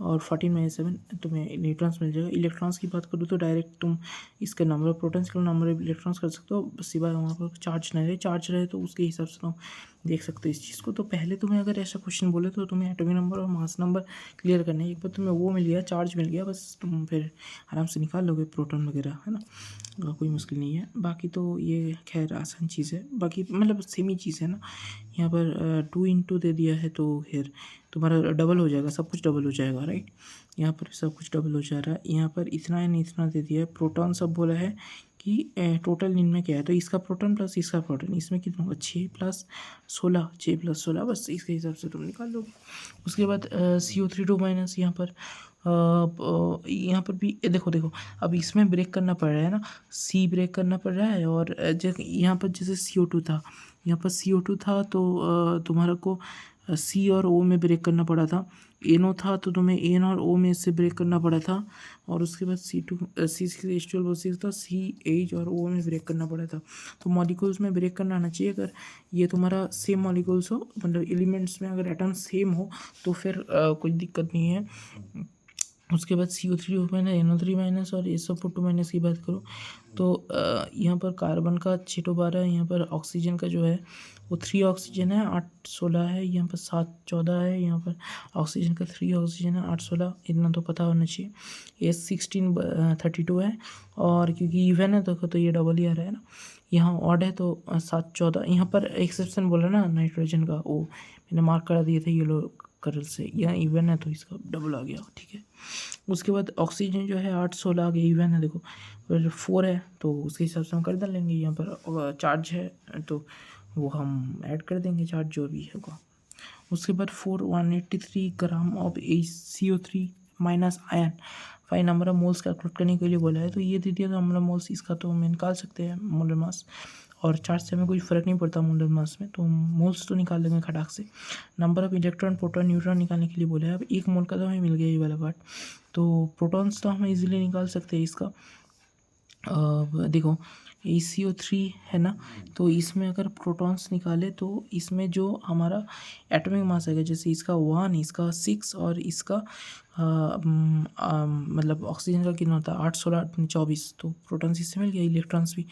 और 14 माइनस 7 तुम्हें न्यूट्रॉन्स मिल जाएगा। इलेक्ट्रॉन्स की बात करूँ तो डायरेक्ट तुम इसका नंबर ऑफ प्रोटॉन्स का नंबर ऑफ इलेक्ट्रॉन्स कर सकते हो, बस सिवाय वहाँ पर चार्ज नहीं रहे। चार्ज रहे तो उसके हिसाब से तुम देख सकते हो इस चीज़ को। तो पहले तुम्हें अगर ऐसा क्वेश्चन बोले तो तुम्हें एटॉमिक नंबर और मास नंबर क्लियर करना है। एक बार तुम्हें वो मिल गया, चार्ज मिल गया, बस तुम फिर आराम से निकाल लोगे प्रोटॉन वगैरह, है ना। कोई मुश्किल नहीं है। बाकी तो ये खैर आसान चीज़ है, बाकी मतलब सेम ही चीज़ है ना। यहाँ पर 2 × दे दिया है तो फिर तुम्हारा डबल हो जाएगा, सब कुछ डबल हो जाएगा, राइट। यहाँ पर सब कुछ डबल हो जा रहा है। यहाँ पर इतना है इतना दे दिया है। प्रोटॉन सब बोला है कि टोटल इनमें क्या है, तो इसका प्रोटॉन प्लस इसका प्रोटॉन, इसमें कितना होगा 6 + 16, 6 + 16, बस इसके हिसाब से तुम निकाल लोगे। उसके बाद CO3 - यहाँ पर भी देखो अब इसमें ब्रेक करना पड़ रहा है ना, सी ब्रेक करना पड़ रहा है। और यहाँ पर जैसे CO2 था, यहाँ पर CO2 था तो तुम्हारा को सी और ओ में ब्रेक करना पड़ा था। NO था तो तुम्हें एन और ओ में से ब्रेक करना पड़ा था। और उसके बाद C6H12O6 था, CH और O में ब्रेक करना पड़ा था। तो मॉलिक्यूल्स में ब्रेक करना आना चाहिए। अगर ये तुम्हारा सेम मॉलिक्यूल्स हो, मतलब एलिमेंट्स में अगर एटम सेम हो तो फिर कोई दिक्कत नहीं है। उसके बाद CO3 NO3- और SO2- की बात करो तो यहाँ पर कार्बन का 6-12 है, यहाँ पर ऑक्सीजन का जो है वो 3 ऑक्सीजन है, 8-16 है, यहाँ पर 7-14 है, यहाँ पर ऑक्सीजन का 3 ऑक्सीजन है, 8-16, इतना तो पता होना चाहिए। S16-32 है, और क्योंकि इवन है तो ये डबल ही आ रहा है ना। यहाँ ऑड है तो 7-14। यहाँ पर एक्सेप्शन बोला ना नाइट्रोजन का, वो मैंने मार्क करा दिए थे येलो कलर से। यहाँ इवन है तो इसका डबल आ गया, ठीक है। उसके बाद ऑक्सीजन जो है 8-16 आ गया, इवन है। देखो फिर 4 है तो उसके हिसाब से हम कर डालेंगे। यहाँ पर चार्ज है तो वो हम ऐड कर देंगे, चार्ज जो भी होगा। उसके बाद 183 gram of HCO3 minus ion 5 number of moles calculate करने के लिए बोला है। तो ये दे दिया तो नंबर ऑफ मोल्स, इसका तो हम निकाल सकते हैं मोलर मास, और चार्ज से हमें कोई फ़र्क नहीं पड़ता मोलर मास में, तो मोल्स तो निकाल लेंगे खटाक से। Number of electron proton neutron निकालने के लिए बोला है। अब 1 मोल का तो हमें मिल गया ये वाला पार्ट, तो प्रोटॉन्स तो हम इजीली निकाल सकते हैं इसका। देखो HCO3 है ना, तो इसमें अगर प्रोटॉन्स निकाले तो इसमें जो हमारा एटॉमिक मास आएगा, जैसे इसका 1, इसका 6 और इसका मतलब ऑक्सीजन का कितना होता है 8-16-24, तो प्रोटॉन्स इससे मिल गया। इलेक्ट्रॉन्स भी,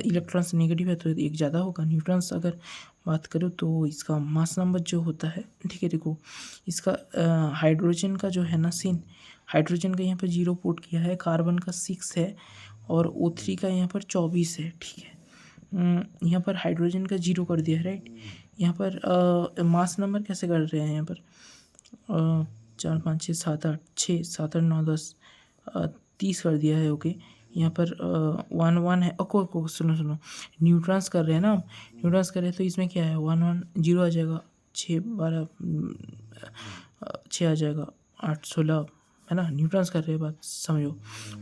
इलेक्ट्रॉन्स नेगेटिव है तो एक ज़्यादा होगा। न्यूट्रॉन्स अगर बात करो तो इसका मास नंबर जो होता है, ठीक है। देखो इसका हाइड्रोजन का जो है ना सीन, हाइड्रोजन का यहाँ पर 0 पुट किया है, कार्बन का 6 है और O3 का यहाँ पर 24 है, ठीक है। यहाँ पर हाइड्रोजन का 0 कर दिया है, राइट। यहाँ पर मास नंबर कैसे कर रहे हैं, यहाँ पर 4, 5, 6, 7, 8, 6, 7, 8, 9, 10, 30 कर दिया है, ओके। यहाँ पर 1 है। ओको सुनो न्यूट्रॉन्स कर रहे हैं ना, न्यूट्रॉन्स कर रहे हैं तो इसमें क्या है 1 0 आ जाएगा, 6 12 6 आ जाएगा, 8 16, है ना। न्यूट्रॉन्स कर रहे हैं, बात समझो।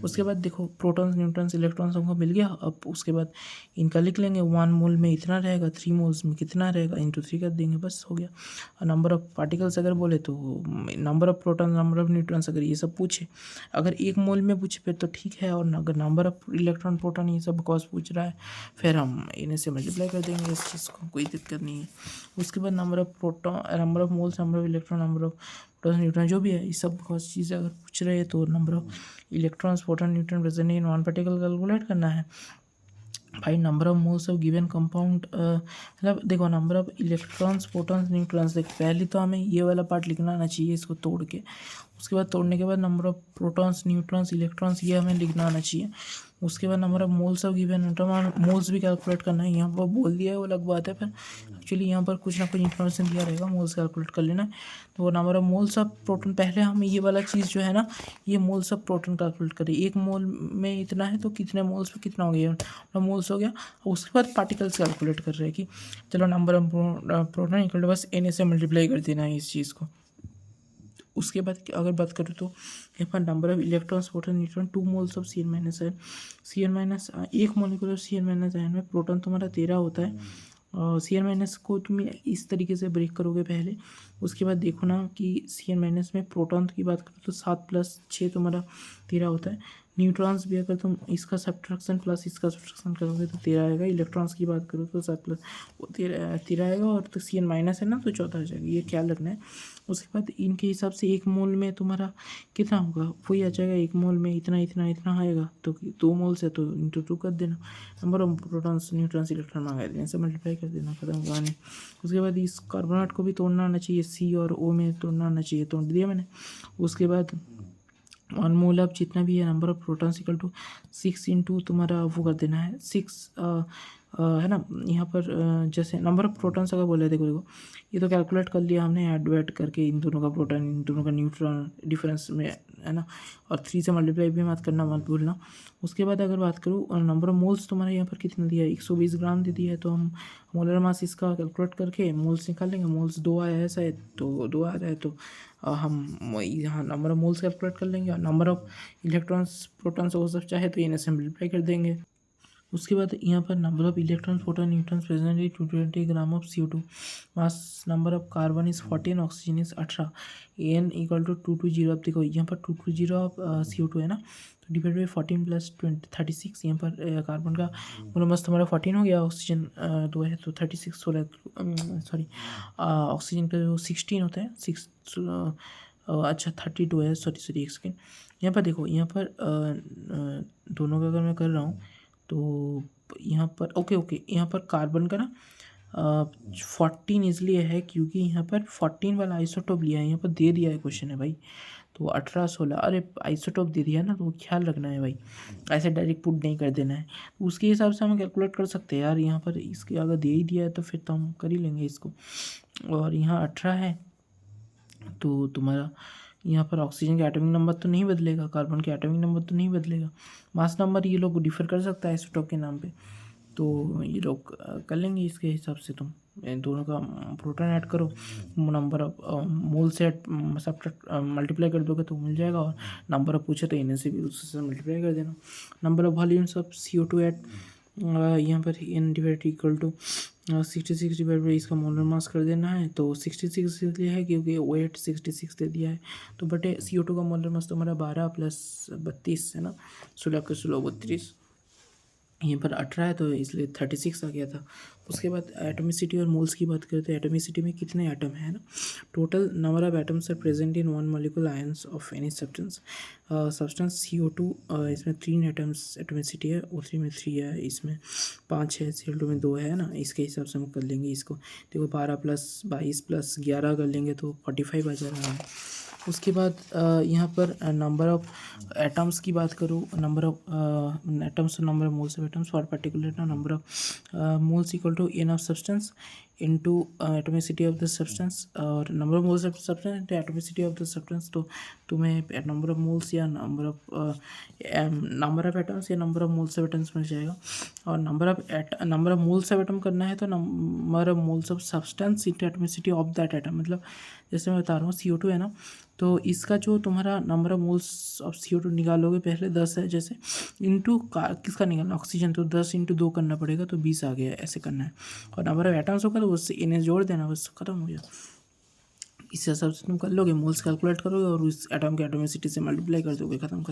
उसके बाद देखो प्रोटॉन्स न्यूट्रॉन्स इलेक्ट्रॉन्स हमको मिल गया। अब उसके बाद इनका लिख लेंगे, 1 मोल में इतना रहेगा, 3 मोल्स में कितना रहेगा, इंटू 3 कर देंगे, बस हो गया। और नंबर ऑफ पार्टिकल्स अगर बोले तो number of proton number of neutrons अगर ये सब पूछे, अगर 1 मोल में पूछे फिर तो ठीक है, और अगर नंबर ऑफ इलेक्ट्रॉन प्रोटॉन ये सब बकवास पूछ रहा है फिर हम इन्हें से मल्टीप्लाई कर देंगे, इस चीज़ को कोई दिक्कत नहीं है। उसके बाद number of proton, number of moles, number of electron, number of proton neutron जो भी है, ये सब बहुत चीज़ें अगर पूछ रहे हैं तो number of electrons proton neutron present in one particle calculate करना है। भाई number of moles of given compound, मतलब देखो number of electrons protons neutrons, देखो पहले तो हमें ये वाला पार्ट लिखना आना चाहिए इसको तोड़ के। उसके बाद तोड़ने के बाद number of protons neutrons electrons ये हमें लिखना आना चाहिए। उसके बाद number of moles of given atom और मोल्स भी कैलकुलेट करना है। यहाँ पर बोल दिया है वो अलग बात है, पर एक्चुअली यहाँ पर कुछ ना कुछ इन्फॉर्मेशन दिया रहेगा, मोल्स कैलकुलेट कर लेना है। तो वो number of moles of proton, पहले हम ये वाला चीज़ जो है ना, ये मोल्स ऑफ प्रोटॉन कैलकुलेट करें। एक मोल में इतना है तो कितने मोल्स में कितना हो गया, मोल्स हो गया। उसके बाद पार्टिकल्स कैलकुलेट कर रहे हैं कि चलो number of proton equal to बस एन से मल्टीप्लाई कर देना है इस चीज़ को। उसके बाद अगर बात करूँ तो यहाँ पर number of electrons proton neutron 2 moles of C N ion. CN- एक मॉलिक्यूल ऑफ CN-आयन में प्रोटॉन तुम्हारा 13 होता है। CN- को तुम इस तरीके से ब्रेक करोगे पहले। उसके बाद देखो ना कि CN- में प्रोटॉन की बात करो तो 7 + 6 तुम्हारा 13 होता है। न्यूट्रॉन्स भी अगर तुम इसका सब्ट्रैक्शन प्लस इसका सब्ट्रैक्शन करोगे तो 13 आएगा। इलेक्ट्रॉन्स की बात करो तो 7 + वो 13 आएगा, और तो CN- है ना तो 14 आ जाएगा, ये ख्याल रखना है। उसके बाद इनके हिसाब से एक मोल में तुम्हारा कितना होगा, वही आ जाएगा। एक मोल में इतना इतना इतना आएगा, तो 2 मोल्स है तो इंटू 2 कर देना। Number of protons neutrons electron मंगा देना, से मल्टीप्लाई कर देना, खत्म कहानी। उसके बाद इस कार्बोनेट को भी तोड़ना आना चाहिए, C और O में तोड़ना आना चाहिए, तोड़ दिया मैंने। उसके बाद 1 मोल अब जितना भी है number of protons equal to 6 into तुम्हारा वो कर देना है 6 है ना। यहाँ पर जैसे नंबर ऑफ प्रोटॉन्स अगर बोले, देखो ये तो कैलकुलेट कर लिया हमने ऐड वैड करके, इन दोनों का प्रोटॉन इन दोनों का न्यूट्रॉन डिफरेंस में, है ना। और 3 से मल्टीप्लाई भी मत करना, मत भूलना। उसके बाद अगर बात करूँ नंबर ऑफ मोल्स तुम्हारे यहाँ पर कितना दिया है, 120 ग्राम दे दिया है। तो हम मोलर मास इसका कैलकुलेट करके मोल्स निकाल लेंगे। मोल्स 2 आया है शायद, तो 2 आ रहा है, तो हम यहाँ नंबर ऑफ मोल्स कैलकुलेट कर लेंगे, और नंबर ऑफ इलेक्ट्रॉन्स प्रोटॉन्स वो सब चाहे तो इन्हें से मल्टीप्लाई कर देंगे। उसके बाद यहाँ पर number of electron proton neutrons present is 220 gram of CO2। Mass number of carbon is 14, oxygen is 18। An equal to 220। अब देखो यहाँ पर 220 ऑफ CO2 है ना, तो डिवाइड बाई 14 + 20 36। यहाँ पर कार्बन का मतलब बस तुम्हारा 14 हो गया, ऑक्सीजन 2 है तो 36 16, सॉरी ऑक्सीजन का जो 16 होता है 6, अच्छा 32 है, सॉरी एक सेकेंड। यहाँ पर देखो, यहाँ पर दोनों का अगर मैं कर रहा हूँ तो यहाँ पर ओके यहाँ पर कार्बन का ना 14 इसलिए है क्योंकि यहाँ पर 14 वाला आइसोटोप लिया है, यहाँ पर दे दिया है क्वेश्चन है भाई। तो 18 16, अरे आइसोटोप दे दिया है ना, तो ख्याल रखना है भाई, ऐसे डायरेक्ट पुट नहीं कर देना है। उसके हिसाब से हम कैलकुलेट कर सकते हैं यार। यहाँ पर इसके अगर दे ही दिया है तो फिर तो हम कर ही लेंगे इसको। और यहाँ 18 है तो तुम्हारा यहाँ पर ऑक्सीजन का एटॉमिक नंबर तो नहीं बदलेगा, कार्बन के एटॉमिक नंबर तो नहीं बदलेगा, मास नंबर ये लोग डिफर कर सकता है आइसोटोप के नाम पे, तो ये लोग कर लेंगे इसके हिसाब से। तुम इन दोनों का प्रोटॉन ऐड करो, नंबर ऑफ मोल से सब मल्टीप्लाई कर दोगे तो मिल जाएगा, और नंबर ऑफ पूछे तो इन्हें से भी उससे मल्टीप्लाई कर देना। Number of volumes of CO2 add यहाँ पर n divide equal to 66 divide by इसका मोलर मास कर देना है। तो 66 इसलिए है क्योंकि वेट 66 दे दिया है, तो बटे CO2 का मोलर मास तुम्हारा 12 + 32 है ना, 16 के 16 32। यहाँ पर 18 है तो इसलिए 36 आ गया था। उसके बाद एटॉमिसिटी और मोल्स की बात करें तो एटॉमिसिटी में कितने एटम है ना, total number of atoms are present in 1 molecule ions of any substance. Substance CO2, इसमें 3 एटम्स एटॉमिसिटी है, O3 में 3 है, इसमें 5 है, Cl2 में 2 है ना। इसके हिसाब से हम कर लेंगे इसको। देखो 12 + 22 + 11 कर लेंगे तो 45 आ जा रहा है। उसके बाद यहाँ पर नंबर ऑफ एटम्स की बात करूँ, number of atoms number of moles of atoms for particular number of moles equal to n of substance into atomicity of the substance, और number of moles of substance into atomicity of the substance. तो तुम्हें number of moles या number of atoms या number of moles of atoms मिल जाएगा। और number of moles of atom करना है तो number of moles of substance into atomicity of that atom. मतलब जैसे मैं बता रहा हूँ CO2 है ना, तो इसका जो तुम्हारा number of moles of CO2 निकालोगे पहले 10 है जैसे, इंटू किसका निकालना ऑक्सीजन, तो 10 × 2 करना पड़ेगा तो 20 आ गया, ऐसे करना है। और नंबर ऑफ एटम्स होगा तो उससे इन्हें जोड़ देना, बस खत्म हो गया। इस हिसाब से तुम कर लोगे, मोल्स कैलकुलेट करोगे और उस एटम के एटोमिसिटी से मल्टीप्लाई कर दोगे, खत्म।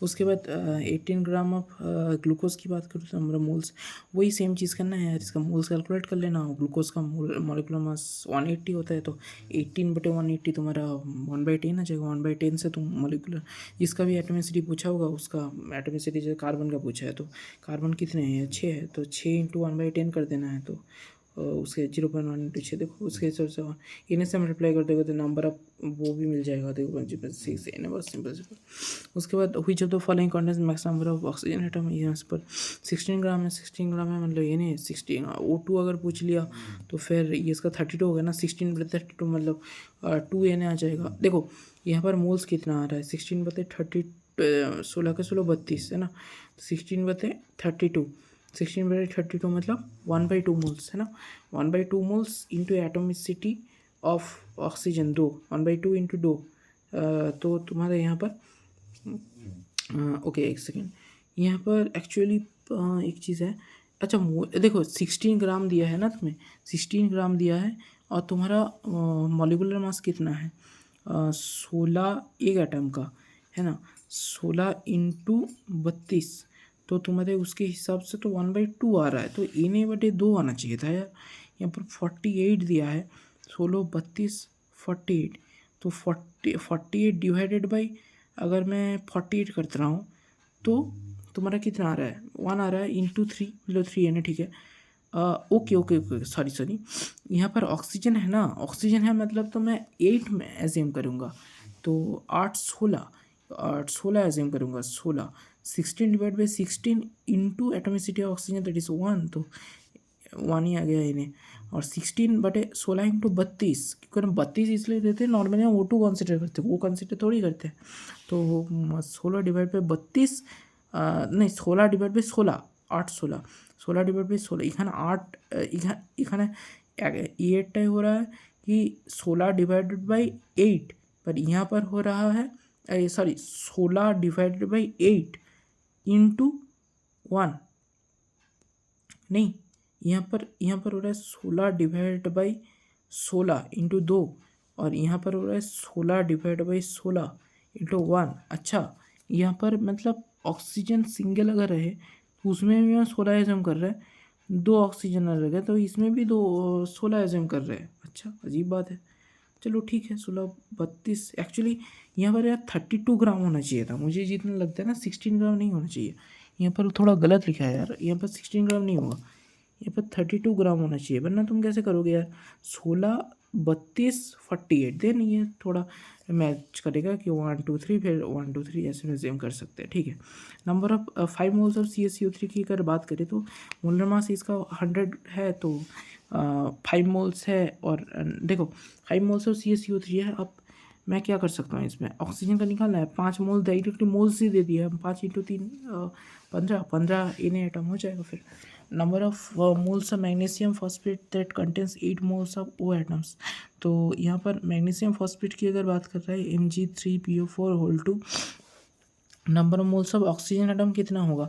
उसके बाद 18 ग्राम ऑफ ग्लूकोज की बात करूँ तो नंबर मोल्स, वही सेम चीज़ करना है यार, इसका मोल्स कैलकुलेट कर लेना। ग्लूकोज का मॉलिक्यूलर मास 180 होता है, तो 18/180 तुम्हारा 1/10 आ जाएगा। 1/10 से तुम मॉलिक्यूलर, इसका भी एटोमिसिटी पूछा होगा, उसका एटोमिसिटी जैसे कार्बन का पूछा है, तो कार्बन कितने हैं 6 है, तो 6 × 1/10 कर देना है, तो उसके 0.1 देखो उसके हिसाब से इन्हें से मल्टीप्लाई कर दोगे तो नंबर ऑफ वो भी मिल जाएगा। देखो 6 एन बस सिंपल सिंपल। उसके बाद which of the following contains maximum number of oxygen atom, यहाँ पर 16 ग्राम है। 16 ग्राम है मतलब ये नहीं 16 O2 अगर पूछ लिया तो फिर ये इसका 32 हो गया ना। 16/32 मतलब 2 एन आ जाएगा। देखो यहाँ पर मोल्स कितना आ रहा है 16/30 16 के 16 32 है ना। 16/32 16/32 मतलब 1/2 मोल्स है ना। 1/2 moles into atomicity of oxygen 2 1/2 into 2 तो तुम्हारे यहाँ पर ओके एक सेकेंड यहाँ पर एक्चुअली एक चीज़ है। अच्छा देखो 16 ग्राम दिया है ना तुम्हें 16 ग्राम दिया है और तुम्हारा मॉलिक्यूलर मास कितना है 16 एक एटम का है ना। 16 इंटू 32 तो तुम्हारे उसके हिसाब से तो 1/2 आ रहा है तो N/2 आना चाहिए था यार। यहाँ पर 48 दिया है 16 32 48 तो 48 डिवाइडेड बाई अगर मैं 48 करता रहा हूँ तो तुम्हारा कितना आ रहा है 1 आ रहा है इंटू 3 मतलब 3 है ना। ठीक है ओके ओके ओके सॉरी यहाँ पर ऑक्सीजन है ना। ऑक्सीजन है मतलब तो मैं 8 में एज्यूम करूँगा तो 8 16 एज्यूम करूँगा 16 16 divide by 16 into atomicity of oxygen that is 1 तो 1 ही आ गया इन्हें। और 16/16 इंटू 32 क्योंकि हम 32 इसलिए देते हैं नॉर्मली हम O2 कंसिडर करते हैं वो कंसिडर थोड़ी करते हैं। तो 16 डिवाइड बाई 32 नहीं 16 डिवाइड बाई 16 8 16 16 डिवाइड बाई 16 এখানে 8 এখানে एटटाই हो रहा है कि 16 डिवाइडेड बाई 8 पर यहाँ पर हो रहा है सॉरी 16 डिवाइडेड बाई 8 इंटू 1 नहीं यहाँ पर हो रहा है 16 डिवाइड बाई 16 इंटू 2 और यहाँ पर हो रहा है 16 डिवाइड बाई 16 इंटू 1। अच्छा यहाँ पर मतलब ऑक्सीजन सिंगल अगर रहे तो उसमें भी हम 16 एज्यूम कर रहे हैं। 2 ऑक्सीजन अलग है तो इसमें भी 16 एज्यूम कर रहे हैं। अच्छा अजीब बात है। चलो ठीक है 16 32 एक्चुअली यहाँ पर यार 32 ग्राम होना चाहिए था मुझे जितना लगता है ना 16 ग्राम नहीं होना चाहिए। यहाँ पर थोड़ा गलत लिखा है यार यहाँ पर 16 ग्राम नहीं होगा यहाँ पर 32 ग्राम होना चाहिए वरना तुम कैसे करोगे यार 16 32 48 देन ये थोड़ा मैच करेगा कि 1 2 3 फिर 1 2 3 ऐसे में एज्यूम कर सकते हैं। ठीक है number of 5 moles of CaCO3 की अगर बात करें तो मोलर मास इसका 100 है तो 5 मोल्स है। और देखो 5 मोल्स ऑफ CaCO3 है। अब मैं क्या कर सकता हूँ इसमें ऑक्सीजन का निकालना है 5 मोल डायरेक्टली मोल्स ही दे दिया है 5 इंटू 3 15 एन एटम हो जाएगा। फिर number of moles of magnesium phosphate that contains 8 moles of O atoms तो यहाँ पर मैग्नीशियम फॉस्फेट की अगर बात कर रहा है Mg3PO4 number of moles of oxygen atom कितना होगा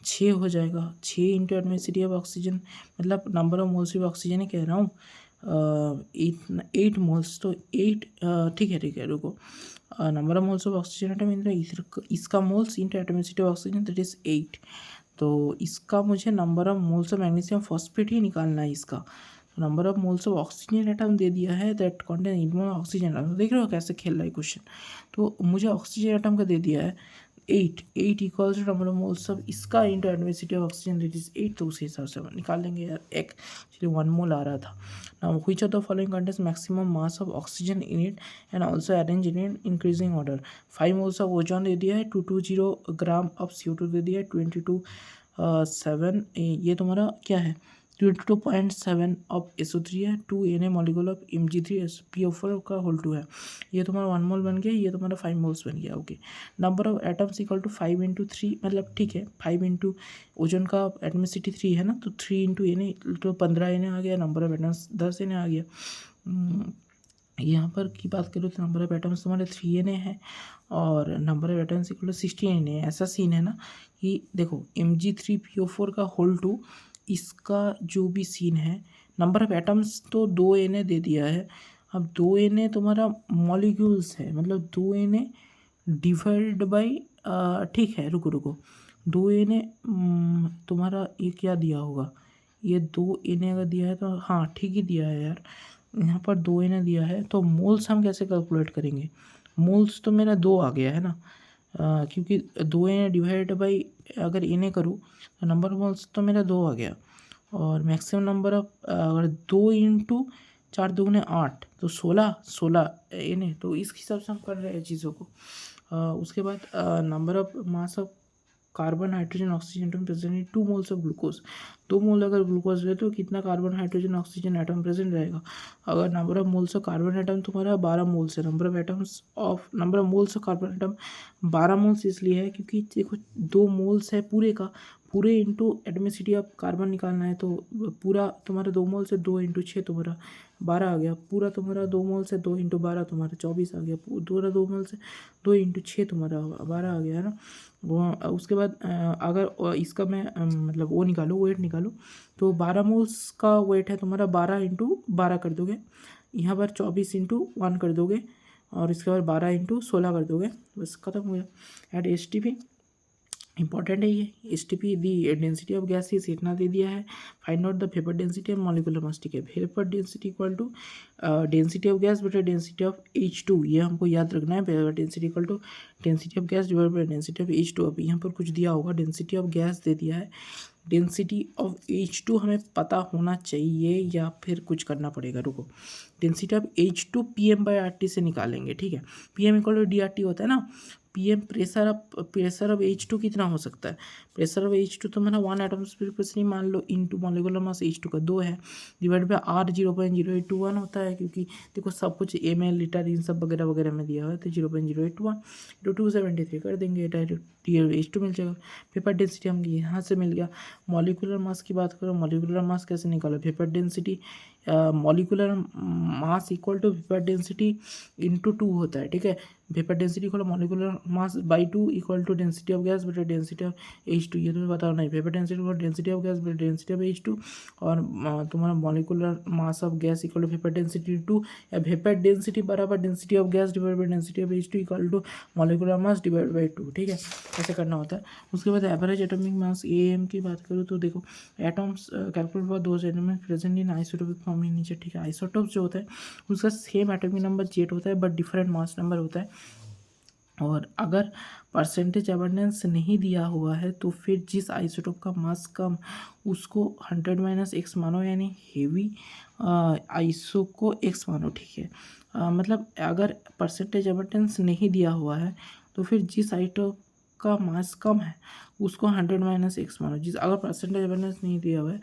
6 हो जाएगा 6 इंटू एटमॉस्फेरिक ऑफ ऑक्सीजन मतलब number of moles of oxygen ही कह रहा हूँ 8 मोल्स तो 8 ठीक है रुको number of moles of oxygen atom into इसका moles into atmospheric of oxygen that is 8 तो इसका मुझे number of moles of magnesium phosphate ही निकालना है इसका। तो number of moles of oxygen atom दे दिया है that contain in mole oxygen atom देख रहे हो कैसे खेल रहा है क्वेश्चन। तो मुझे ऑक्सीजन एटम का दे दिया है 8 equals to number of moles of इसका into atmospheric of oxygen that is 8 तो उसी हिसाब से निकाल लेंगे यार। एक एक्चुअली 1 मोल आ रहा था। Now which of the following contains maximum mass of oxygen in it and also arrange in increasing order 5 moles of ozone दे दिया है 220 ग्राम ऑफ CO2 दे दिया है 22.7 ये तुम्हारा क्या है 22.7 ऑफ SO3 है 2 Na मॉलिक्यूल ऑफ Mg3PO4 का होल 2 है। ये तुम्हारा 1 मोल बन गया ये तुम्हारा 5 मोल्स बन गया। Okay number of atoms equal to 5 into 3 मतलब ठीक है 5 इंटू ओजोन का एटमॉस्फेरिक 3 है ना तो 3 इंटू Na तो 15 Na आ गया। नंबर ऑफ एटम्स 10 Na आ गया। यहाँ पर की बात करूँ तो नंबर ऑफ एटम्स तुम्हारे 3 Na है और number of atoms equal to 16 Na ऐसा सीन है ना कि देखो Mg3PO4 का होल 2 इसका जो भी सीन है नंबर ऑफ एटम्स तो 2 Na दे दिया है। अब 2 Na तुम्हारा मॉलिक्यूल्स है मतलब 2 Na डिवाइड बाई ठीक है रुको 2 Na तुम्हारा ये क्या दिया होगा ये 2 Na अगर दिया है तो हाँ ठीक ही दिया है यार। यहाँ पर 2 Na दिया है तो मोल्स हम कैसे कैलकुलेट करेंगे मोल्स तो मेरा 2 आ गया है ना क्योंकि 2 Na डिवाइड बाई अगर Na करूँ तो नंबर ऑफ मोल्स तो मेरा 2 आ गया और मैक्सिमम नंबर ऑफ अगर 2 इंटू 4 दूगुने 8 तो 16 ये नहीं, तो इस हिसाब से हम कर रहे हैं चीज़ों को। उसके बाद number of mass of carbon hydrogen oxygen atom present 2 moles of glucose. 2 मोल अगर ग्लूकोज है तो कितना carbon hydrogen oxygen atom present रहेगा। अगर number of moles of carbon atom तुम्हारा 12 मोल्स है, number of moles of carbon atom 12 moles इसलिए है क्योंकि देखो 2 मोल्स है पूरे का, पूरे इंटू एटमिसिटी ऑफ कार्बन निकालना है, तो पूरा तुम्हारा 2 मोल से 2 इंटू 6 तुम्हारा 12 आ गया, पूरा तुम्हारा 2 मोल से 2 इंटू 12 तुम्हारा 24 आ गया, पूरा 2 मोल से 2 इंटू 6 तुम्हारा 12 आ गया है ना। वो उसके बाद अगर इसका मैं मतलब वो निकालूँ, वेट निकालूँ, तो 12 मोल्स का वेट है तुम्हारा 12 इंटू 12 कर दोगे, यहाँ पर 24 इंटू 1 कर दोगे, और इसके बाद 12 इंटू 16 कर दोगे, बस खत्म हो गया। At S T P important है ये, S T P the density of gas is इतना दे दिया है, find out the vapour density and molecular mass. ठीक है, vapour density equal to density of gas बटे डेंसिटी ऑफ H2, ये हमको याद रखना है। Vapour density equal to density of gas divide by density of H2। अब यहाँ पर कुछ दिया होगा, डेंसिटी ऑफ गैस दे दिया है, डेंसिटी ऑफ H2 हमें पता होना चाहिए या फिर कुछ करना पड़ेगा, रुको। डेंसिटी ऑफ H2 PM/RT से निकालेंगे, ठीक है। PM इक्वल टू DRT होता है ना। PM प्रेशर ऑफ H2 कितना हो सकता है, प्रेशर ऑफ H2 तो मैंने 1 एटमॉस्फेरिक प्रेशर ही मान लो, इंटू मॉलिक्यूलर मास H2 का 2 है, डिवाइड बाय R 0.0821 होता है, क्योंकि देखो सब कुछ ml लीटर इन सब वगैरह वगैरह में दिया हुआ है, तो 0.081 इंटू 273 कर देंगे, डायरेक्ट H2 मिल जाएगा। वेपर डेंसिटी हम यहाँ से मिल गया। मॉलिक्यूलर मास की बात करो, मॉलिक्यूलर मास कैसे निकालो, vapour density molecular mass equal to vapour density into 2 होता है, ठीक है। Vapour density equal molecular mass by 2 equal to density of gas बटे डेंसिटी ऑफ H2, ये तुम्हें बताओ नहीं। Vapour density equal density of gas बटे डेंसिटी ऑफ H2, और तुम्हारा molecular mass of gas equal to vapour density 2, या vapour density बराबर density of gas divide by density of H2 equal to molecular mass divide by 2, ठीक है, ऐसे करना होता है। उसके बाद एवरेज एटॉमिक मास AM की बात करूँ तो देखो atoms calculate for those atoms present in isotopic form in नीचे, ठीक है। आइसोटोप्स जो होता है उसका सेम एटॉमिक नंबर जेट होता है बट डिफरेंट मास नंबर होता है। और अगर परसेंटेज एबंडेंस नहीं दिया हुआ है तो फिर जिस आइसोटोप का मास कम उसको 100 - x मानो, यानी हेवी आइसो को x मानो, ठीक है। मतलब अगर परसेंटेज एबंडेंस नहीं दिया हुआ है तो फिर जिस आइसोटोप का मास कम है उसको 100 - x मानो। जिस अगर परसेंटेज एबंडेंस नहीं दिया हुआ है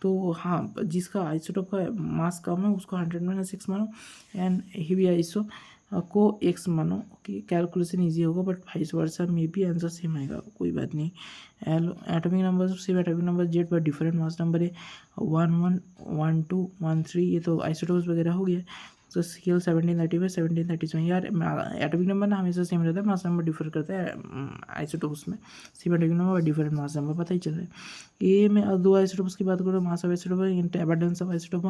तो हाँ, जिसका आइसोटोप का मास कम है उसको 100 - x मानो, एंड हेवी आइसो को एक्स मानो कि कैलकुलेशन ईजी होगा, बट वाइस वर्सा में भी आंसर सेम आएगा, कोई बात नहीं। Atomic number same atomic number Z पर डिफरेंट मास नंबर है 1 1 1 2 1 3, ये तो आइसोटोप्स वगैरह हो गया। तो CL 1735 1737 यार, एटॉमिक नंबर ना हमेशा सेम रहता है, मास नंबर डिफर करता है आइसोटोप्स में। Same atomic number different mass number पता ही चल रहा है। ए में अब दो आइसोटोप्स की बात करो, mass of isotope abundance of isotope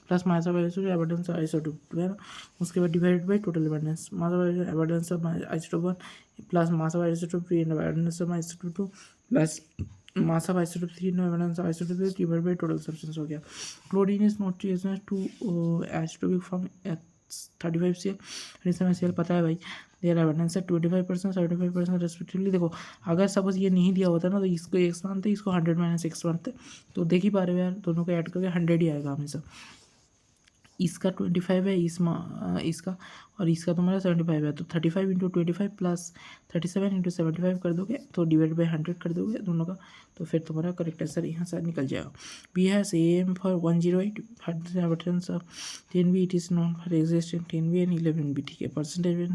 plus mass of isotope abundance of isotope है ना। उसके बाद divided by total abundance, mass of abundance of isotope plus mass of isotope abundance of isotope 2 plus mass of isotope 3 abundance of isotope 3 divided by total substance हो गया। Chlorine is not reaction to isotopic form 35 CL, इस समय CL पता है भाई, there abundance है 25% 75% respectively. देखो अगर सपोज ये नहीं दिया होता ना तो इसको x मानते, इसको 100 - x मानते, तो देख ही पा रहे हो यार, दोनों को ऐड करके 100 ही आएगा हमेशा। इसका 25 है, इसका और इसका तुम्हारा 75 है, तो 35 × 25 प्लस 37 × 75 कर दोगे तो डिवाइड बाई 100 कर दोगे दोनों का, तो फिर तुम्हारा करेक्ट आंसर यहाँ से निकल जाएगा। बी है same for 108 abundance of 10B, it is non for existing 10B and 11B, ठीक है। परसेंटेज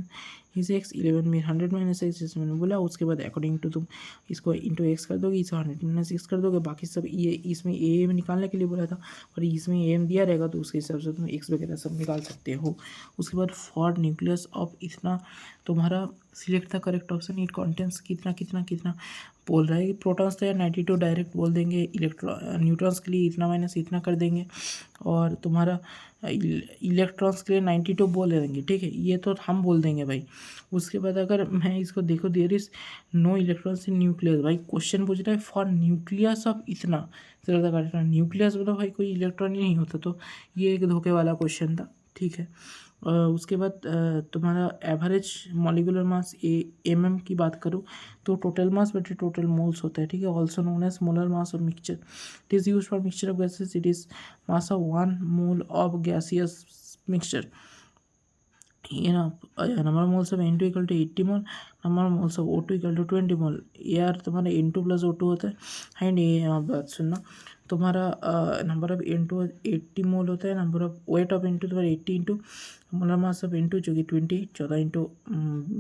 इज x 11 में 100 - x जैसे मैंने बोला। उसके बाद अकॉर्डिंग टू तुम इसको इंटू x कर दोगे, इसको 100 - x कर दोगे, बाकी सब ये इसमें ए में निकालने के लिए बोला था और इसमें एम दिया रहेगा तो उसके हिसाब से तुम x वगैरह सब निकाल सकते हो। उसके बाद फॉर न्यूक्लियस ऑफ इतना तुम्हारा select the correct option, it contains कितना कितना कितना बोल रहा है कि प्रोटॉन्स तो यार 92 डायरेक्ट बोल देंगे, न्यूट्रॉन्स के लिए इतना माइनस इतना कर देंगे, और तुम्हारा इलेक्ट्रॉन्स के लिए 92 बोल देंगे, ठीक है, ये तो हम बोल देंगे भाई। उसके बाद अगर मैं इसको देखो, there is no electrons in nucleus, भाई क्वेश्चन पूछ रहा है फॉर न्यूक्लियस ऑफ इतना, न्यूक्लियस मतलब भाई कोई इलेक्ट्रॉन ही नहीं होता, तो ये एक धोखे वाला क्वेश्चन था, ठीक है। उसके बाद तुम्हारा एवरेज मॉलिक्यूलर मास एम की बात करूँ तो टोटल मास बटे टोटल मोल्स होता है, ठीक है, also known as molar mass of mixture. It is use for mixture of gases, it is mass of 1 mole of gaseous mixture. Number moles of N2 equal to 80 mole, number moles of O2 equal to 20 mole. यार तुम्हारा N2 plus O2 होता है and ये यहाँ बात सुनना, तुम्हारा number of N2 80 मोल होता है, number of weight of N2 तुम्हारा 80 into molar mass of N2 जो कि 20 14 इंटू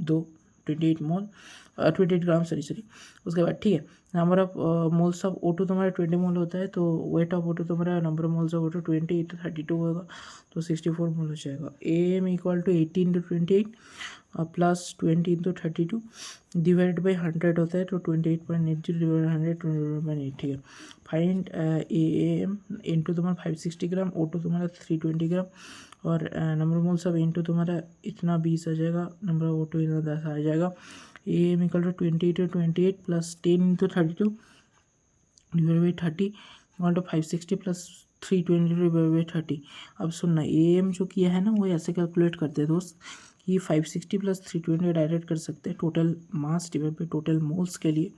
2 28 मोल 28 ग्राम सॉरी। उसके बाद ठीक है, number of moles of O2 तुम्हारा 20 मोल होता है, तो वेट ऑफ O2 तुम्हारा number of moles of O2 20 into 32 होगा, तो 64 मोल हो जाएगा। AM equal to 80 into 28 plus 20 into 32 divide by 100 होता है, तो 28.80 डिवाइड 100 ठीक है। फाइंड AM इंटू तुम्हारा 560 ग्राम, O2 तुम्हारा 320 ग्राम, और number of moles of N2 तुम्हारा इतना 20 आ जाएगा, नंबर ऑफ O2 इतना 10 आ जाएगा। AM equal to 20 into 28 plus 10 into 32 divide by 30 equal to 560 plus 320 divide by 30। अब सुनना, AM जो किया है ना वो ऐसे कैलकुलेट करते हैं दोस्त कि 560 प्लस 320 डायरेक्ट कर सकते हैं total mass divide by total moles के लिए,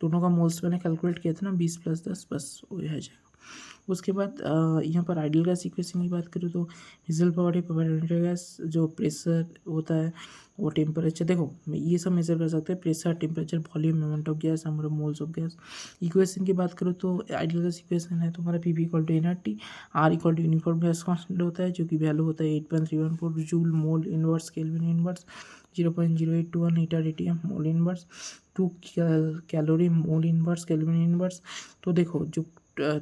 दोनों का मोल्स मैंने कैलकुलेट किया था ना 20 प्लस 10 बस वो आ जाएगा। उसके बाद यहाँ पर आइडियल गैस इक्वेशन की बात करूँ तो मिसल प्रॉपर्टी गैस जो प्रेशर होता है वो टेम्परेचर, देखो ये सब मेजर कर सकते हैं, pressure temperature volume moment of gas number of moles of gas. Equation की बात करूँ तो आइडियल गैस इक्वेशन है तुम्हारा P equal to NRT, R equal to uniform gas constant होता है जो कि वैल्यू होता है 8.314 joule mole inverse kelvin inverse 0.0821 litre ATM mole inverse 2 calorie mole inverse kelvin inverse. तो देखो जो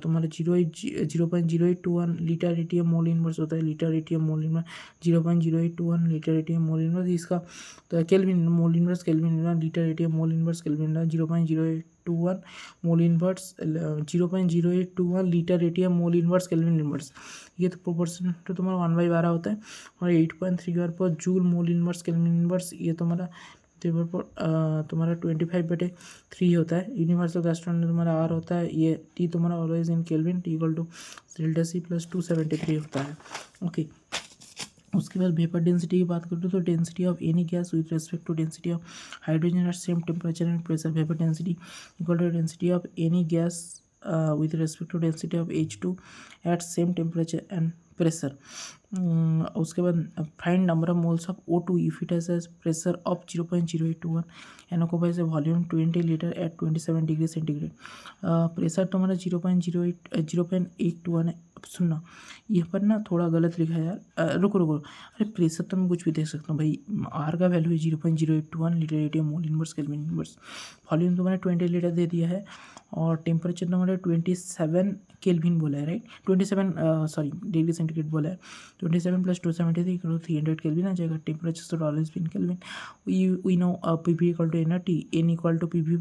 तुम्हारा 0.0821 लीटर एटीएम मोल इनवर्स होता है, litre ATM mole inverse 0.0821 litre ATM mole inverse, इसका तो केल्विन मोल inverse kelvin litre ATM mole inverse kelvin 0.0821 mole inverse 0.0821 litre ATM mole inverse kelvin inverse. ये तो प्रोपोर्शन तो तुम्हारा 1/12 होता है, और 8.3 पर joule mole inverse kelvin inverse ये तुम्हारा तुम्हारा 25/3 होता है। यूनिवर्सल गैस तुम्हारा आर होता है, ये टी तुम्हारा always in kelvin T equal to delta C plus 273 होता है। ओके, उसके बाद वेपर डेंसिटी की बात करूँ तो density of any gas with respect to density of hydrogen at same temperature and pressure, vapour density equal to density of any gas with respect to density of H2 at same temperature and pressure। उसके बाद find number of moles of O2 if it has pressure of 0.0821 and occupies A volume 20 litre at 27 degree centigrade. Pressure तुम्हारा 0.821 है। अब सुनना, यहाँ पर ना थोड़ा गलत लिखा है यार, रुको अरे प्रेशर तो मैं कुछ भी देख सकता हूँ भाई, आर का वैल्यू है 0.081 litre ATM mole inverse kelvin inverse, volume तुम्हारा 20 लीटर दे दिया है, और टेम्परेचर तुम्हारा 27 केल्विन बोला है, राइट 27 डिग्री सेंटीग्रेड बोला है, 27 प्लस 273 करो 300 केल्विन आ जाएगा। टेम्परेचर तो always be in kelvin. We know P equal to N T, N equal to P P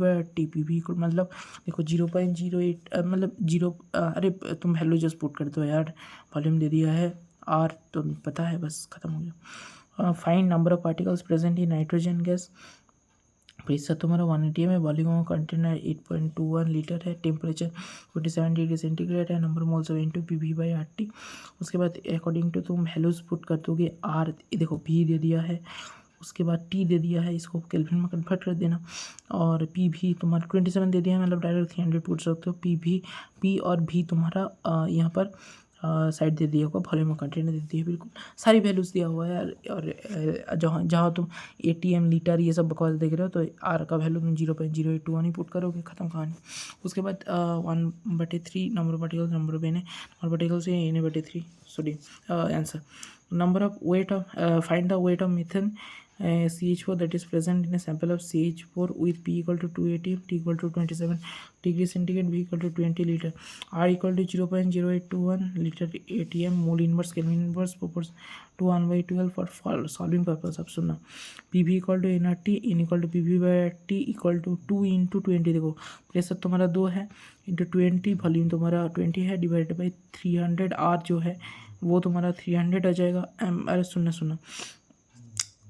equal मतलब देखो 0.08 मतलब अरे तुम वैल्यू जस्ट पुट कर दो यार, वॉल्यूम दे दिया है, आर तो पता है, बस खत्म हो गया। Find number of particles present in nitrogen gas, pressure तुम्हारा 1 atm है, वॉल्यूम कंटेनर 8.21 लीटर है, टेम्परेचर 47 डिग्री सेंटीग्रेड है, number moles of N2 PV/RT। उसके बाद अकॉर्डिंग टू तुम वैल्यूज पुट कर दोगे, आर देखो भी दे दिया है, उसके बाद टी दे दिया है, इसको केल्विन में कन्वर्ट कर देना, और पी भी तुम्हारा 27 दे दिया है, मतलब डायरेक्ट 300 पुट सकते हो। पी और भी तुम्हारा यहाँ पर साइड दे दिया होगा, वॉल्यूम कंटेनर दे दिया है, बिल्कुल सारी वैल्यूज़ दिया हुआ है यार। और जहाँ तुम ATM लीटर ये सब बकवास देख रहे हो, तो आर का वैल्यू तुम 0.081 ही पुट करोगे, खत्म कहानी। उसके बाद 1/3 number of particles number of number particles N/3 sorry answer. Number of weight of find the weight of methane CH4 that is present in a sample of CH4 with P equal to 2 atm, T equal to 27 degree centigrade, V equal to 20 liter, R equal to 0.0821 liter atm mole inverse kelvin inverse proportion to 1/12 for solving purpose। अब सुनना, PV equal to NRT, N equal to PV/T equal to 2 into 20, देखो pressure तुम्हारा 2 है into 20, volume तुम्हारा 20 है, divided by 300, R जो है वो तुम्हारा 300 आ जाएगा। अरे सुनना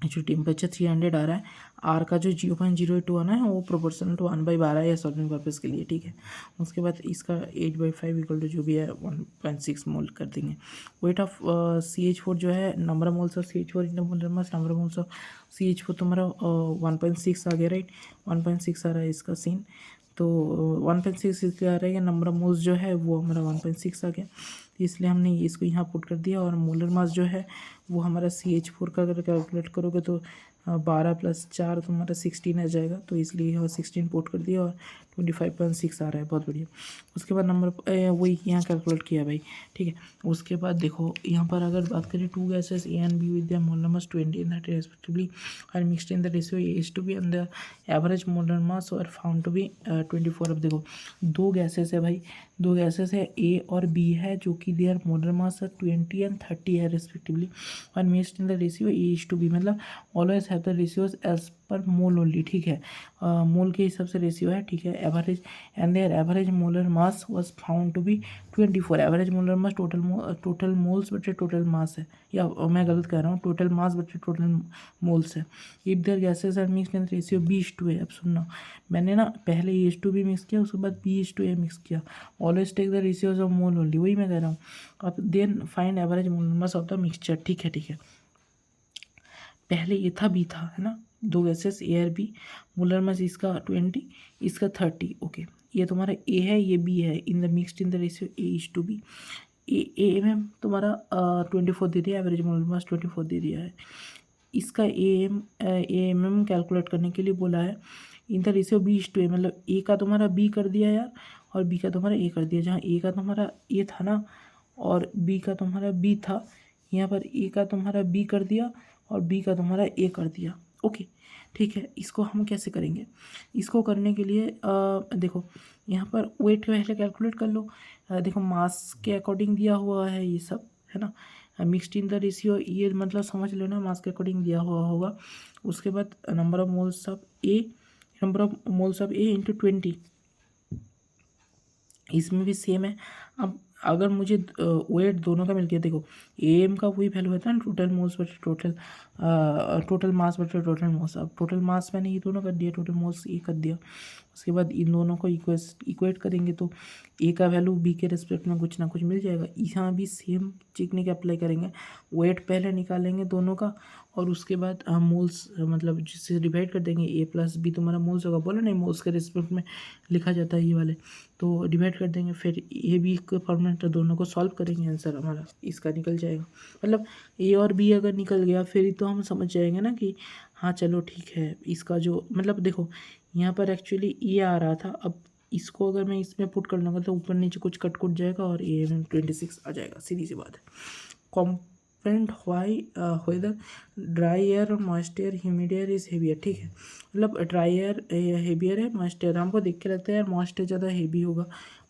जो टेम्परेचर 300 आ रहा है, आर का जो 0.082 आना है वो प्रोपोर्शनल टू 1/12 है या सॉल्विंग पर्पज़ के लिए, ठीक है। उसके बाद इसका 8/5 इक्वल टू जो भी है 1.6 मोल कर देंगे। वेट ऑफ CH4 जो है number of moles of CH4 in molar mass, number of moles of CH4 तुम्हारा 1.6 आ गया, राइट। 1.6 आ रहा है इसका सीन, तो 1.6 इसलिए आ रहा है कि नंबर ऑफ मोल्स जो है वो हमारा 1.6 आ गया, इसलिए हमने इसको यहाँ पुट कर दिया। और मोलर मास जो है वो हमारा CH4 का अगर कैलकुलेट करोगे तो 12 + 4 तुम्हारा 16 आ जाएगा, तो इसलिए यहाँ 16 पुट कर दिया और 25.6 आ रहा है, बहुत बढ़िया। उसके बाद नंबर वही यहाँ कैलकुलेट किया भाई, ठीक है। उसके बाद देखो यहाँ पर अगर बात करें 2 gases A and B with their molar mass 20 and 30 respectively are mixed in the ratio A/B and the average molar mass are found to be 24। अब देखो 2 गैसेस है भाई, 2 गैसेस है A और B है, जो कि देयर मोलर मास 20 and 30 है रिस्पेक्टिवली, और mixed in the ratio A/B, मतलब always have the ratios as per mole only, ठीक है। मोल के हिसाब से रेशियो है, ठीक है। Average and their average molar mass was found to be 24। Average molar mass total moles बटे टोटल मास है, या मैं गलत कह रहा हूँ, टोटल मास बटे टोटल मोल्स है। If their gases are mixed in ratio B/A। अब सुनना, मैंने ना पहले A/B मिक्स किया, उसके बाद B/A मिक्स किया। Always take the ratios of mole only, वही मैं कह रहा हूँ। अब then find average molar mass of the mixture, ठीक है, ठीक है। पहले ये था B था, है ना, 2 गैसेस A और B, मोलर मास इसका 20, इसका 30, ओके। ये तुम्हारा A है, ये B है, in the mixed in the ratio A/B। ए में तुम्हारा 24 दे दिया, एवरेज मोलर मास 24 दे दिया है। इसका AMM कैलकुलेट करने के लिए बोला है इन द रेशियो B/A, मतलब A का तुम्हारा B कर दिया यार, और B का तुम्हारा A कर दिया। जहाँ A का तुम्हारा A था ना, और B का तुम्हारा B था, यहाँ पर A का तुम्हारा B कर दिया और B का तुम्हारा A कर दिया, ओके, ठीक है। इसको हम कैसे करेंगे? इसको करने के लिए देखो यहाँ पर वेट पहले कैलकुलेट कर लो। देखो मास के अकॉर्डिंग दिया हुआ है ये सब, है ना। मिक्सड इन द रेशियो, ये मतलब समझ लेना मास के अकॉर्डिंग दिया हुआ होगा। उसके बाद number of moles of A, number of moles of A into 20, इसमें भी सेम है। अब अगर मुझे वेट दोनों का मिल गया, देखो AM का वही वैल्यू होता है ना, टोटल मोल्स बटे टोटल मास बटे टोटल मास। अब टोटल मास मैंने ये दोनों कर दिया, टोटल मोल्स ये कर दिया। उसके बाद इन दोनों को इक्वेट करेंगे तो A का वैल्यू B के रिस्पेक्ट में कुछ ना कुछ मिल जाएगा। यहाँ भी सेम टेक्निक अप्लाई करेंगे, वेट पहले निकालेंगे दोनों का, और उसके बाद मोल्स मतलब जिससे डिवाइड कर देंगे। A + B तुम्हारा मोल्स होगा, बोला नहीं मोल्स के रिस्पेक्ट में लिखा जाता है ये वाले, तो डिवाइड कर देंगे। फिर A B के फॉर्मेट दोनों को सॉल्व करेंगे, आंसर हमारा इसका निकल जाएगा। मतलब A और B अगर निकल गया फिर तो हम समझ जाएंगे ना कि हाँ चलो ठीक है। इसका जो मतलब देखो यहाँ पर एक्चुअली ये आ रहा था, अब इसको अगर मैं इसमें पुट कर लूँगा तो ऊपर नीचे कुछ कट जाएगा और AMM 26 आ जाएगा, सीधी सी बात है। कॉम्पेंट वेदर ड्राई एयर और moist air humid air is heavier, ठीक है। मतलब ड्राई एयर हेवियर है, मॉइस्ट एयर हमको देख के लगता है यार मॉइस्ट एयर ज़्यादा हेवी होगा,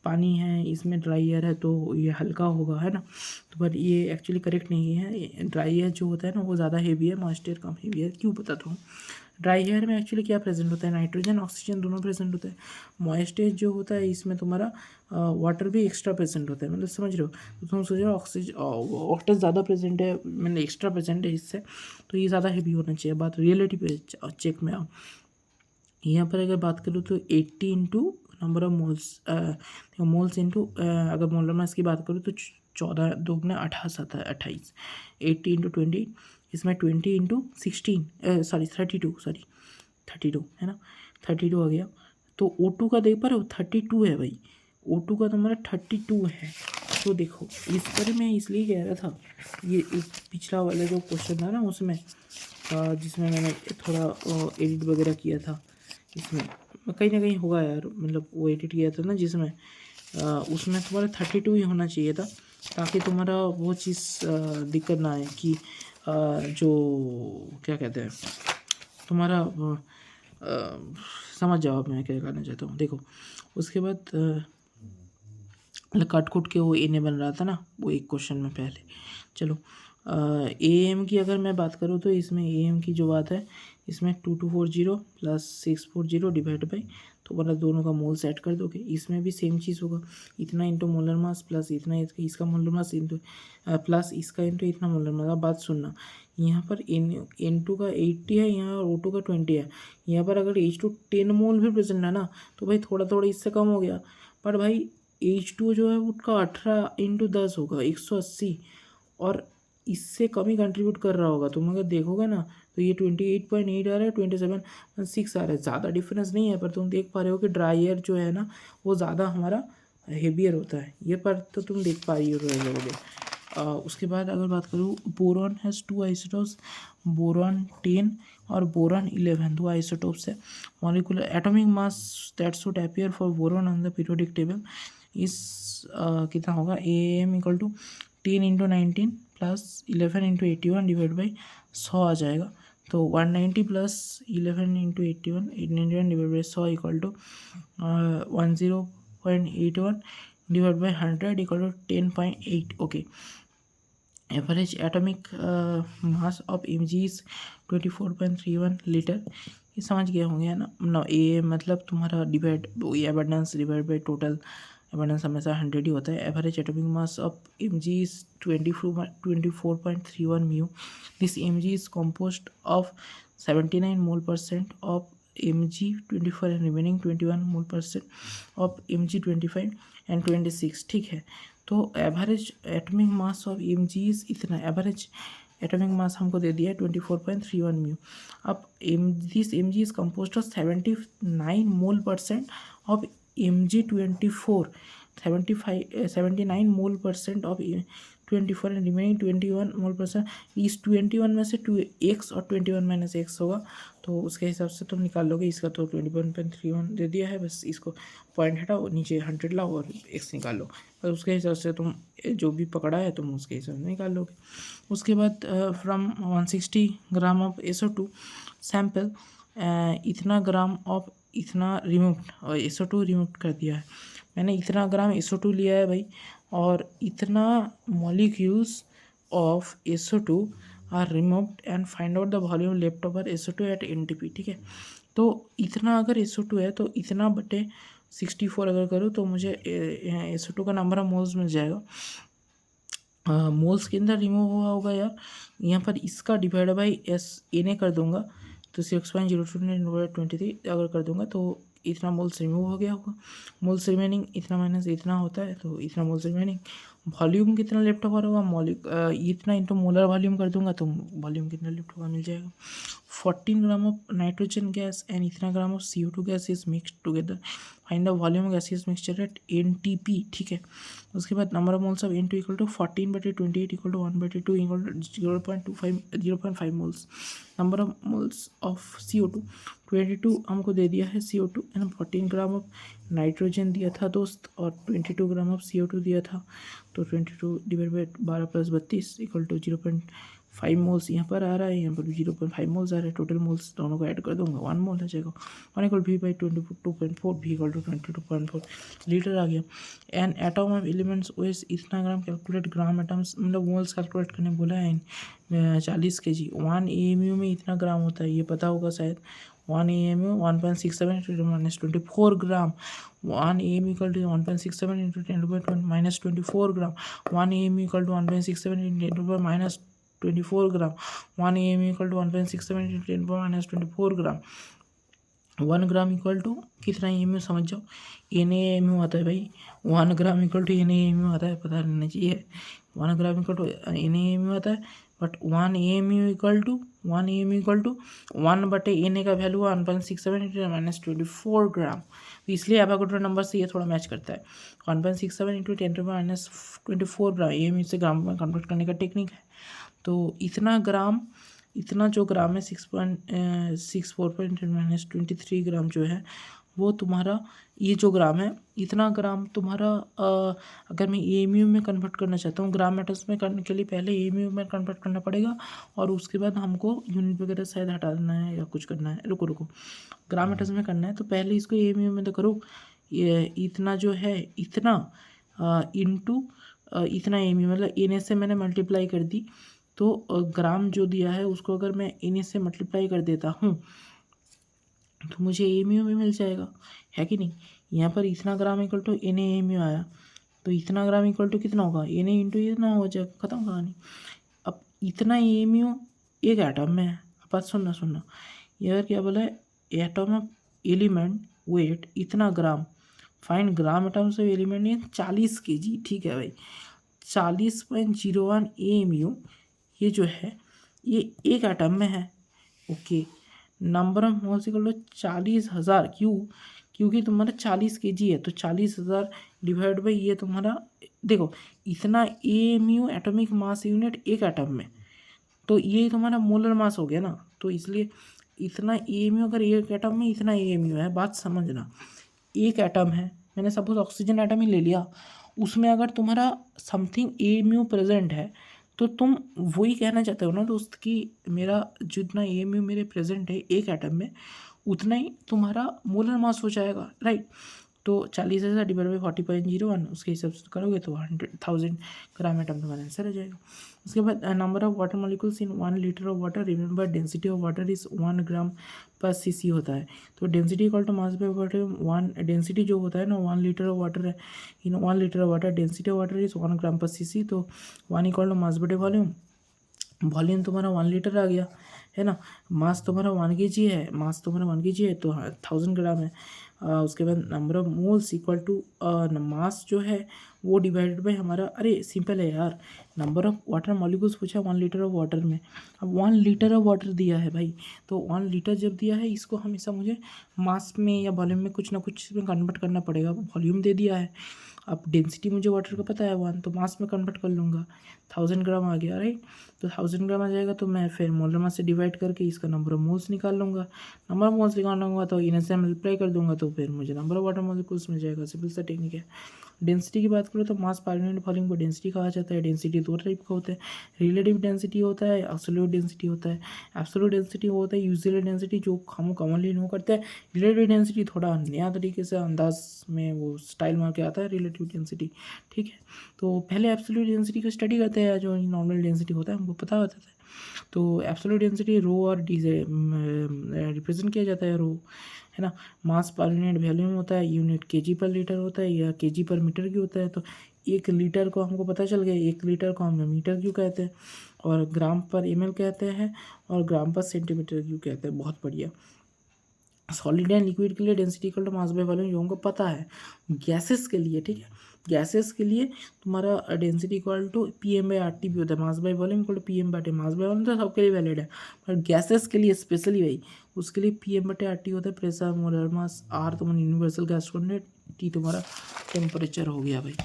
पानी है इसमें, ड्राई एयर है तो ये हल्का होगा, है ना। तो पर ये एक्चुअली करेक्ट नहीं है। ड्राई एयर जो होता है ना वो ज़्यादा हेवी है, मॉइस्ट एयर कम हेवी है। क्यों बताता हूँ। ड्राई एयर में एक्चुअली क्या प्रेजेंट होता है, नाइट्रोजन ऑक्सीजन दोनों प्रेजेंट होता है। मॉइस्ट एयर जो होता है इसमें तुम्हारा वाटर भी एक्स्ट्रा प्रेजेंट होता है, मतलब समझ रहे हो। तो तुम सोच रहे हो ऑक्सीजन वाटर ज़्यादा प्रेजेंट है, मतलब एक्स्ट्रा प्रेजेंट है इससे, तो ये ज़्यादा हेवी होना चाहिए। बात रियलिटी पे चेक में आओ। यहाँ पर अगर बात करूँ तो 80 into number of moles, moles into अगर मोलर मास की बात करूँ तो 14 2 28 आता है, 28। 80 इंटू 20, इसमें 20 इंटू 16 सॉरी 32 है ना, 32 आ गया। तो O2 का देख पा रहे हो 32 है भाई, O2 का तुम्हारा 32 है। तो देखो इस पर मैं इसलिए कह रहा था, ये एक पिछला वाला जो क्वेश्चन था ना उसमें जिसमें मैंने थोड़ा एडिट वगैरह किया था, इसमें कहीं ना कहीं होगा यार, मतलब वो एडिट किया था ना जिसमें उसमें तुम्हारा 32 ही होना चाहिए था, ताकि तुम्हारा वो चीज़ दिक्कत ना आए कि जो क्या कहते हैं तुम्हारा समझ जाओ मैं क्या कहना चाहता हूँ। देखो उसके बाद कट कुट के वो A बन रहा था ना वो एक क्वेश्चन में पहले। चलो AM की अगर मैं बात करूँ तो इसमें AM की जो बात है, इसमें 2240 + 640 डिवाइड बाई तो मतलब दोनों का मोल सेट कर दोगे। इसमें भी सेम चीज़ होगा, इतना इंटू मोलर मास प्लस इतना इसका मोलर मास इंटू प्लस इसका इंटू इतना मोलर मास। अब बात सुनना, यहाँ पर N2 का 80 है, यहाँ O2 का 20 है। यहाँ पर अगर H2 10 मोल भी प्रेजेंट है ना तो भाई थोड़ा थोड़ा इससे कम हो गया, पर भाई H2 जो है उसका 18 इंटू 10 होगा 180, और इससे कम ही कंट्रीब्यूट कर रहा होगा। तुम अगर देखोगे ना तो ये 28.8 आ रहा है, 27.6 आ रहा है, ज़्यादा डिफरेंस नहीं है, पर तुम देख पा रहे हो कि ड्राई एयर जो है ना वो ज़्यादा हमारा हेवियर होता है, ये पर तो तुम देख पा रही हो। उसके बाद अगर बात करूँ, बोरॉन हैज़ 2 आइसोटोप्स, बोरॉन 10 और बोरॉन 11, 2 आइसोटोप्स है। Molecular atomic mass that should appear for boron on the periodic table is कितना होगा, AM equal to 10 into 19 plus 11 into 81 divide by 100 आ जाएगा। तो 190 plus 11 into 81 891 divide by 100 equal to 10.81 divide by 100 equal to 10.8। Okay, average atomic mass of Mg is 24.31 litre. ये समझ गए होंगे है ना। ए मतलब तुम्हारा divide abundance divide by total, abundance हमेशा 100 ही होता है। Average atomic mass of Mg is 24.31 mu. This Mg is composed of 79 mole percent of Mg24 and remaining 21 mole percent of Mg25 and 26। ठीक है, तो average atomic mass of Mg is इतना, average atomic मास हमको दे दिया है 24.31 mu. अब this Mg is composed of 79 mole percent of Mg24, 79 mole percent of 24 and remaining 21 mole percent. इस 21 में से 2x और 21 माइनस एक्स होगा, तो उसके हिसाब से तुम निकाल लोगे। इसका तो 21.31 दे दिया है, बस इसको पॉइंट हटाओ, नीचे 100 लाओ और x निकाल लो, बस उसके हिसाब से तुम जो भी पकड़ा है तुम उसके हिसाब से निकाल लोगे। उसके बाद from 160 gram of SO2 sample, इतना ग्राम ऑफ इतना रिमूव, और SO2 रिमूव कर दिया है मैंने, इतना ग्राम SO2 लिया है भाई, और इतना molecules of SO2 are removed and find out the volume left over SO2 at NTP। ठीक है, तो इतना अगर SO2 है तो इतना बटे 64 अगर करूँ तो मुझे SO2 का नंबर ऑफ मोल्स मिल जाएगा। मोल्स के अंदर रिमूव हुआ होगा यार, यहाँ पर इसका डिवाइड बाई Na कर दूंगा तो 6.0223 अगर कर दूंगा तो इतना मोल्स रिमूव हो गया होगा। मोल्स रिमेनिंग इतना माइनस इतना होता है, तो इतना मोल्स रिमेनिंग। वॉल्यूम कितना लेफ्ट ओवर होगा, इतना इंटू मोलर वॉल्यूम कर दूंगा तो वॉल्यूम कितना लेफ्ट होगा मिल जाएगा। 14 gram of nitrogen gas and इतना gram of CO2 gas is mixed together, find the volume gaseous mixture at NTP। ठीक है, उसके बाद number of moles of N2 equal to 14/28 equal to 1/2 equal to 0.5 moles. Number of moles of CO2 22 हमको दे दिया है CO2 and 14 gram of nitrogen दिया था दोस्त, और 22 ग्राम ऑफ CO2 दिया था, तो 22 divide by 12 plus 32 equal to 0.5 moles यहाँ पर आ रहा है, यहाँ पर भी 0.5 मोल्स आ रहा है। टोटल मोल्स दोनों को ऐड कर दूंगा 1 मोल आ जाएगा। 1 equal V by 22.4, V equal to 22.4 litre आ गया। An atom of elements OH इतना ग्राम, कैलकुलेट ग्राम एटम्स मतलब मोल्स कैलकुलेट करने बोला है 40 kg। 1 AMU में इतना ग्राम होता है, ये पता होगा शायद। 1 AMU 1.67 × 10⁻24 gram. 1 AMU equal to 1.67 into 10⁻24 gram. 1 AMU equal to 1.67 into 10⁻24 gram. 1 AMU equal to 1.67 into 10⁻24 gram. 1 gram equal to कितना AMU समझ जाओ, NaMu आता है भाई। 1 ग्राम इक्वल टू NaMu आता है, पता रहना चाहिए। 1 ग्राम इक्वल टू NaMu आता है, but 1 AMU equal to 1/Na का वैल्यू 1.67 इंटू 10⁻24 ग्राम, तो इसलिए एवोगाड्रो नंबर से ये थोड़ा मैच करता है। 1.67 इंटू 10⁻24 ग्राम AMU से ग्राम में कन्वर्ट करने का टेक्निक है। तो इतना ग्राम, इतना जो ग्राम है 6.64 ग्राम जो है वो तुम्हारा, ये जो ग्राम है इतना ग्राम तुम्हारा, अगर मैं AMU में कन्वर्ट करना चाहता हूँ, ग्राम एटम्स में करने के लिए पहले AMU में कन्वर्ट करना पड़ेगा, और उसके बाद हमको यूनिट वगैरह शायद हटा देना है या कुछ करना है। रुको ग्राम एटम्स में करना है तो पहले इसको AMU में तो करो। ये इतना जो है इतना इंटू इतना AMU मतलब Na से मैंने मल्टीप्लाई कर दी, तो ग्राम जो दिया है उसको अगर मैं Na से मल्टीप्लाई कर देता हूँ तो मुझे AMU में मिल जाएगा, है कि नहीं। यहाँ पर इतना ग्राम इक्वल टू NaMu आया, तो इतना ग्राम इक्वल टू कितना होगा, Na इंटू इतना हो जाएगा, खत्म कहानी। अब इतना AMU एक एटम में है। अब बात सुनना, यार क्या बोला है, एटम ऑफ एलिमेंट वेट इतना ग्राम, find gram atoms of element in 40 kg, ठीक है भाई। 40.01 AMU ये जो है ये एक एटम में है, okay. Number of moles equal to 40,000, क्योंकि तुम्हारा 40 kg है, तो 40,000 डिवाइड बाई ये तुम्हारा, देखो इतना AMU एटॉमिक मास यूनिट एक एटम में, तो ये तुम्हारा मोलर मास हो गया ना, तो इसलिए इतना AMU, अगर एक एटम में इतना AMU है, बात समझना, एक एटम है, मैंने सपोज ऑक्सीजन एटम ही ले लिया, उसमें अगर तुम्हारा समथिंग AMU प्रेजेंट है, तो तुम वही कहना चाहते हो ना दोस्त कि मेरा जितना AMU मेरे प्रेजेंट है एक एटम में, उतना ही तुम्हारा मोलर मास हो जाएगा, राइट। तो 40,000 डिवाइड बाई 40.01 उसके हिसाब से करोगे तो 100,000 ग्राम एटम तुम्हारा आंसर आ जाएगा। उसके बाद number of water molecules in 1 litre of water, remember density of water is 1 gram per cc होता है, तो density equal to mass by volume, one density जो होता है ना 1 लीटर ऑफ वाटर है, in 1 litre of water density of water is 1 gram per cc, तो 1 equal to मास बटे वॉल्यूम, वॉल्यूम तुम्हारा 1 लीटर आ गया, है ना। मास तुम्हारा 1 kg है, मास तुम्हारा 1 kg है, तो 1000 ग्राम है। उसके बाद number of moles equal to mass जो है वो डिवाइडेड बाय हमारा, अरे सिंपल है यार, नंबर ऑफ वाटर मॉलिक्यूल्स पूछा 1 लीटर ऑफ वाटर में, अब 1 लीटर ऑफ वाटर दिया है भाई, तो 1 लीटर जब दिया है, इसको हमेशा मुझे मास में या वॉल्यूम में कुछ ना कुछ में कन्वर्ट करना पड़ेगा। वॉल्यूम दे दिया है, अब डेंसिटी मुझे वाटर का पता है 1, तो मास में कन्वर्ट कर लूँगा, 1000 ग्राम आ गया, राइट। तो 1000 ग्राम आ जाएगा, तो मैं फिर मोलर मास से डिवाइड करके इसका नंबर ऑफ मोल्स निकाल लूँगा। नंबर ऑफ मोल्स निकाल लूँगा तो इन्हें से मल्टीप्लाई कर दूंगा, तो फिर मुझे नंबर ऑफ वाटर मॉलिक्यूल्स मिल जाएगा, सिंपल सा टेक्निक है। डेंसिटी की बात करो तो मास पर यूनिट वॉल्यूम को डेंसिटी कहा जाता है। डेंसिटी दो टाइप का होता है, रिलेटिव डेंसिटी होता है, एब्सोल्यूट डेंसिटी होता है। एब्सोल्यूट डेंसिटी वो होता है यूजुअल डेंसिटी जो हम कॉमनली नो करते हैं। रिलेटिव डेंसिटी थोड़ा नया तरीके से अंदाज में वो स्टाइल मार के आता है, रिलेटिव डेंसिटी, ठीक है। तो पहले एब्सोल्यूट डेंसिटी को स्टडी करते हैं, जो नॉर्मल डेंसिटी होता है हमको पता होता है। तो एब्सोल्यूट डेंसिटी रो और डी से रिप्रेजेंट किया जाता है, रो, है ना। मास पर यूनिट वॉल्यूम होता है, यूनिट केजी पर लीटर होता है या केजी पर मीटर की होता है। तो 1 लीटर को हमको पता चल गया, 1 लीटर को हम मीटर क्यों कहते हैं, और ग्राम पर ml कहते हैं, और ग्राम पर सेंटीमीटर क्यों कहते हैं। बहुत बढ़िया। सॉलिड एंड लिक्विड के लिए density equal to mass by volume, जो हमको पता है। गैसेस के लिए, ठीक है, गैसेस के लिए तुम्हारा डेंसिटी इक्वल टू PM/RT भी होता है, mass by volume equal to PM/RT। Mass by volume तो सबके लिए वैलिड है, पर गैसेस के लिए स्पेशली भाई उसके लिए PM/RT होता है, प्रेशर, मोलर मास, R तुम्हारा यूनिवर्सल गैस कॉन्स्टेंट, T तुम्हारा टेम्परेचर हो गया भाई।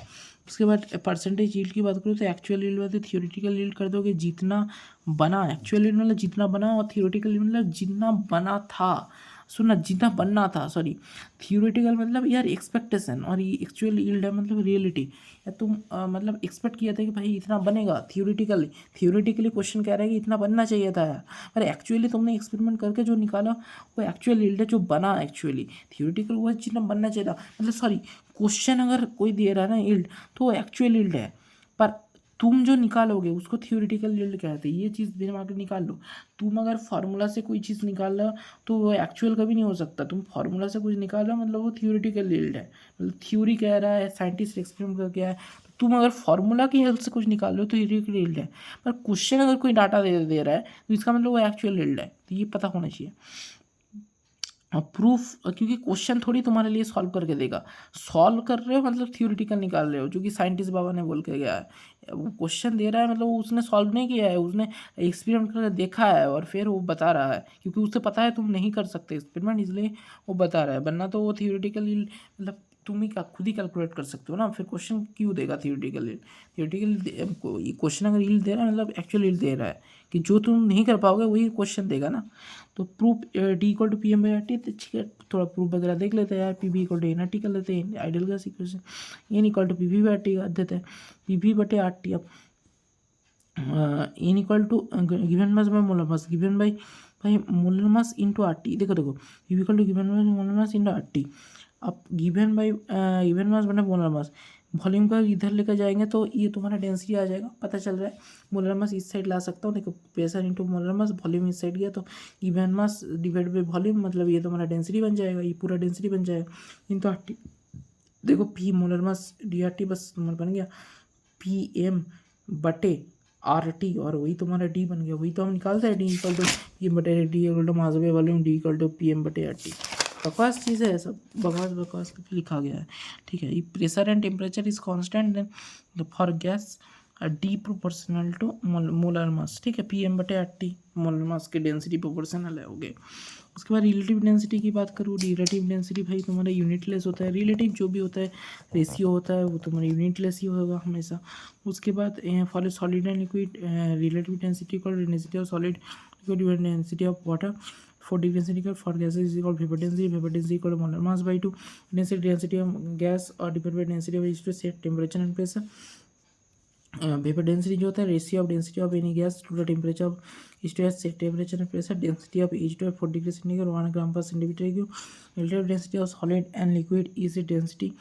उसके बाद परसेंटेज यील्ड की बात करूँ तो एक्चुअल यील्ड बात थियोरेटिकल यील्ड कर दोगे, जितना बना, एक्चुअल यील्ड मतलब जितना बना, और थियोरेटिकल यील्ड मतलब जितना बना था, सुनना, जितना बनना था, सॉरी। थियोरेटिकल मतलब यार एक्सपेक्टेशन, और ये एक्चुअल यील्ड है मतलब रियलिटी, या तुम मतलब एक्सपेक्ट किया था कि भाई इतना बनेगा। थियोरेटिकली क्वेश्चन कह रहा है कि इतना बनना चाहिए था यार, पर एक्चुअली तुमने एक्सपेरिमेंट करके जो निकाला वो एक्चुअल यील्ड है, जो बना एक्चुअली। थियोरेटिकल वो जितना बनना चाहिए था, मतलब सॉरी, क्वेश्चन अगर कोई दे रहा है ना यील्ड, तो वो एक्चुअल यील्ड है, पर तुम जो निकालोगे उसको थियोरेटिकल यील्ड कहते हैं। ये चीज़ दिमाग में निकाल लो। तुम अगर फार्मूला से कोई चीज़ निकाल रहे हो तो वो एक्चुअल कभी नहीं हो सकता। तुम फार्मूला से कुछ निकाल रहे हो मतलब वो थियोरेटिकल यील्ड है, मतलब थ्योरी कह रहा है, साइंटिस्ट एक्सपेरिमेंट करके आया है, तो तुम अगर फार्मूला की हेल्प से कुछ निकाल रहे हो तो थियोरेटिकल यील्ड है। पर क्वेश्चन अगर कोई डाटा दे रहा है तो इसका मतलब वो एक्चुअल यील्ड है, तो ये पता होना चाहिए। प्रूफ, क्योंकि क्वेश्चन थोड़ी तुम्हारे लिए सॉल्व करके देगा, सॉल्व कर रहे हो मतलब थियोरिटिकल निकाल रहे हो, जो कि साइंटिस्ट बाबा ने बोल के गया है। वो क्वेश्चन दे रहा है मतलब वो उसने सॉल्व नहीं किया है, उसने एक्सपेरिमेंट करके देखा है और फिर वो बता रहा है, क्योंकि उससे पता है तुम नहीं कर सकते एक्सपेरिमेंट, इसलिए वो बता रहा है। वरना तो वो थियोरिटिकल मतलब तुम ही खुद ही कैलकुलेट कर सकते हो ना, फिर क्वेश्चन क्यों देगा थियोरिटिकल क्वेश्चन अगर यील्ड दे रहा है मतलब एक्चुअल यील्ड दे रहा है, कि जो तुम नहीं कर पाओगे वही क्वेश्चन देगा ना। तो proof D equal to PM/RT, तो ठीक है, थोड़ा प्रूफ वगैरह देख लेते हैं यार। PV इक्वल टू NRT कर लेते हैं, ideal gas equation. N equal to PV/RT कर देते हैं, PV/RT। अब N equal to given mass by molar mass, given by भाई मोलर मास इंटू RT। देखो PV equal to given mass molar mass into RT। अब given by given mass बना molar मास, volume का इधर लेकर जाएंगे तो ये तुम्हारा डेंसिटी आ जाएगा, पता चल रहा है। मोलर मास इस साइड ला सकता हूँ, देखो pressure into molar mass, volume इस साइड गया तो even mass divide by volume, मतलब ये तुम्हारा डेंसिटी बन जाएगा, ये पूरा डेंसिटी बन जाएगा। इंटू आर टी, देखो P molar mass D R T bus तुम्हारा बन गया पी एम बटे आर टी, और वही तुम्हारा डी बन गया, वही तो हम निकालते हैं D equal to P M बटे D equal to mass by volume, D equal to P M बटे आर टी। बकवास चीज़ है सब, बकवास करके लिखा गया है, ठीक है। Pressure and temperature is constant then for gas D proportional to molar mass, ठीक है। पी एम बटे आर टी मोलर मास की डेंसिटी प्रोपोर्शनल है, हो गए। उसके बाद रिलेटिव डेंसिटी की बात करूँ, रिलेटिव डेंसिटी भाई तुम्हारा यूनिटलेस होता है, रिलेटिव जो भी होता है रेशियो होता है वो तुम्हारा यूनिटलेस ही होगा हमेशा। उसके बाद for solid and liquid relative density equal density of solid equal density of water, for density equal for gases is equal vapor density equal to molar mass by 2, density of gas or divided by density of H2 set temperature and pressure। Vapour density जो होता है ratio of density of any gas to the temperature of H2 set temperature and pressure, density of H2 at 4 degree centigrade 1 gram per centimetre cube. Relative density of solid and liquid is density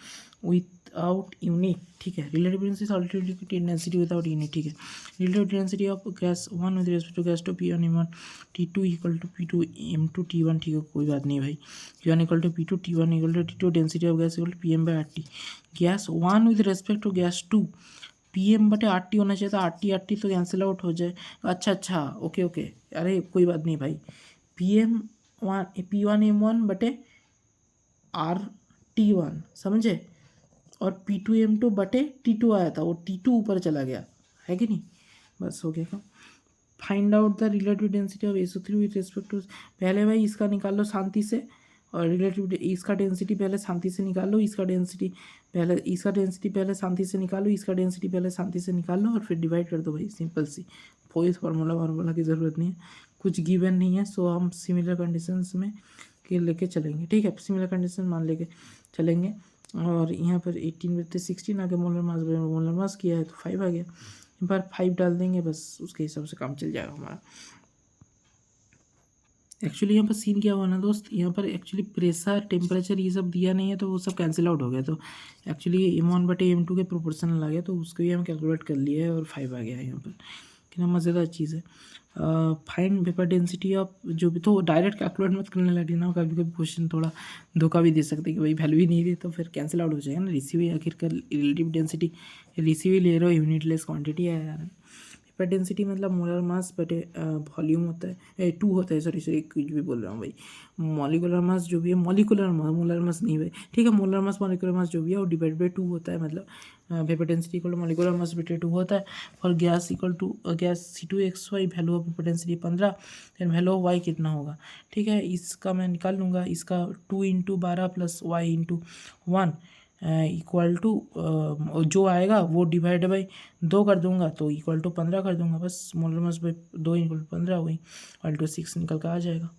without unit, ठीक है। Relative density solid liquid density without unit, ठीक है। Relative density of gas 1 with respect to gas to P1 M1 T2 equal to P2 M2 T1, ठीक है, कोई बात नहीं भाई। P1 equal to P2 T1 equal to T2, density of gas equal to PM by RT। गैस 1 with respect to gas 2 PM बटे R T होना चाहिए था, आर टी तो कैंसिल आउट हो जाए। अच्छा ओके, अरे कोई बात नहीं भाई, P1 M1 बटे RT1 समझे, और P2 M2 बटे T2 आया था, वो T2 ऊपर चला गया है कि नहीं, बस हो गया काम। Find out the relative density of SO3 with respect to, पहले भाई इसका निकाल लो शांति से, और रिलेटिव इसका डेंसिटी पहले शांति से निकाल लो, इसका डेंसिटी पहले शांति से निकालो, इसका डेंसिटी पहले शांति से निकाल लो, और फिर डिवाइड कर दो भाई, सिंपल सी। कोई फार्मूला की ज़रूरत नहीं है, कुछ गिवन नहीं है, सो हम सिमिलर कंडीशंस में के लेके चलेंगे, ठीक है। सिमिलर कंडीशन मान लेके चलेंगे, और यहाँ पर 18 बटे 16 आ गया, मोलर मास किया है तो 5 आ गया, एक बार 5 डाल देंगे बस, उसके हिसाब से काम चल जाएगा हमारा। एक्चुअली यहाँ पर सीन क्या हुआ ना दोस्त, यहाँ पर एक्चुअली प्रेशर टेम्परेचर ये सब दिया नहीं है, तो वो सब कैंसिल आउट हो गया, तो एक्चुअली M1 बटे M2 के प्रोपोर्शनल आ गया, तो उसको भी हम कैलकुलेट कर लिए है और 5 आ गया है यहाँ पर, कितना मज़ेदार चीज़ है। फाइंड वेपर डेंसिटी ऑफ, जो भी तो डायरेक्ट कैलकुलेट मत करने लगे ना, कभी कभी क्वेश्चन थोड़ा धोखा भी दे सकते हैं कि भाई वैल्यू ही नहीं दी, तो फिर कैंसिल आउट हो जाएगा ना। रिसीव आखिरकार रिलेटिव डेंसिटी रिसीव ही ले रहे हो, यूनिटलेस क्वांटिटी है यार। वेपर डेंसिटी मतलब मोलर मास बटे वॉल्यूम होता है, 2 होता है, सॉरी कुछ भी बोल रहा हूँ भाई। मॉलिकुलर मास जो भी है, मोलर मास नहीं भाई, ठीक है, मोलर मास मॉलिकुलर मास जो भी है वो डिवाइड बाई 2 होता है, मतलब vapour density equal to molecular mass बटे 2 होता है। For gas equal to gas C2X1 value of vapour density 15, then value of Y कितना होगा, ठीक है, इसका मैं निकाल लूँगा, इसका 2 × 12 प्लस वाई × 1 इक्वल टू जो आएगा वो डिवाइड बाई 2 कर दूंगा, तो इक्वल टू 15 कर दूंगा, बस मोलर मास बाई 2 × 15 वही इक्वल टू 6 निकल कर आ जाएगा।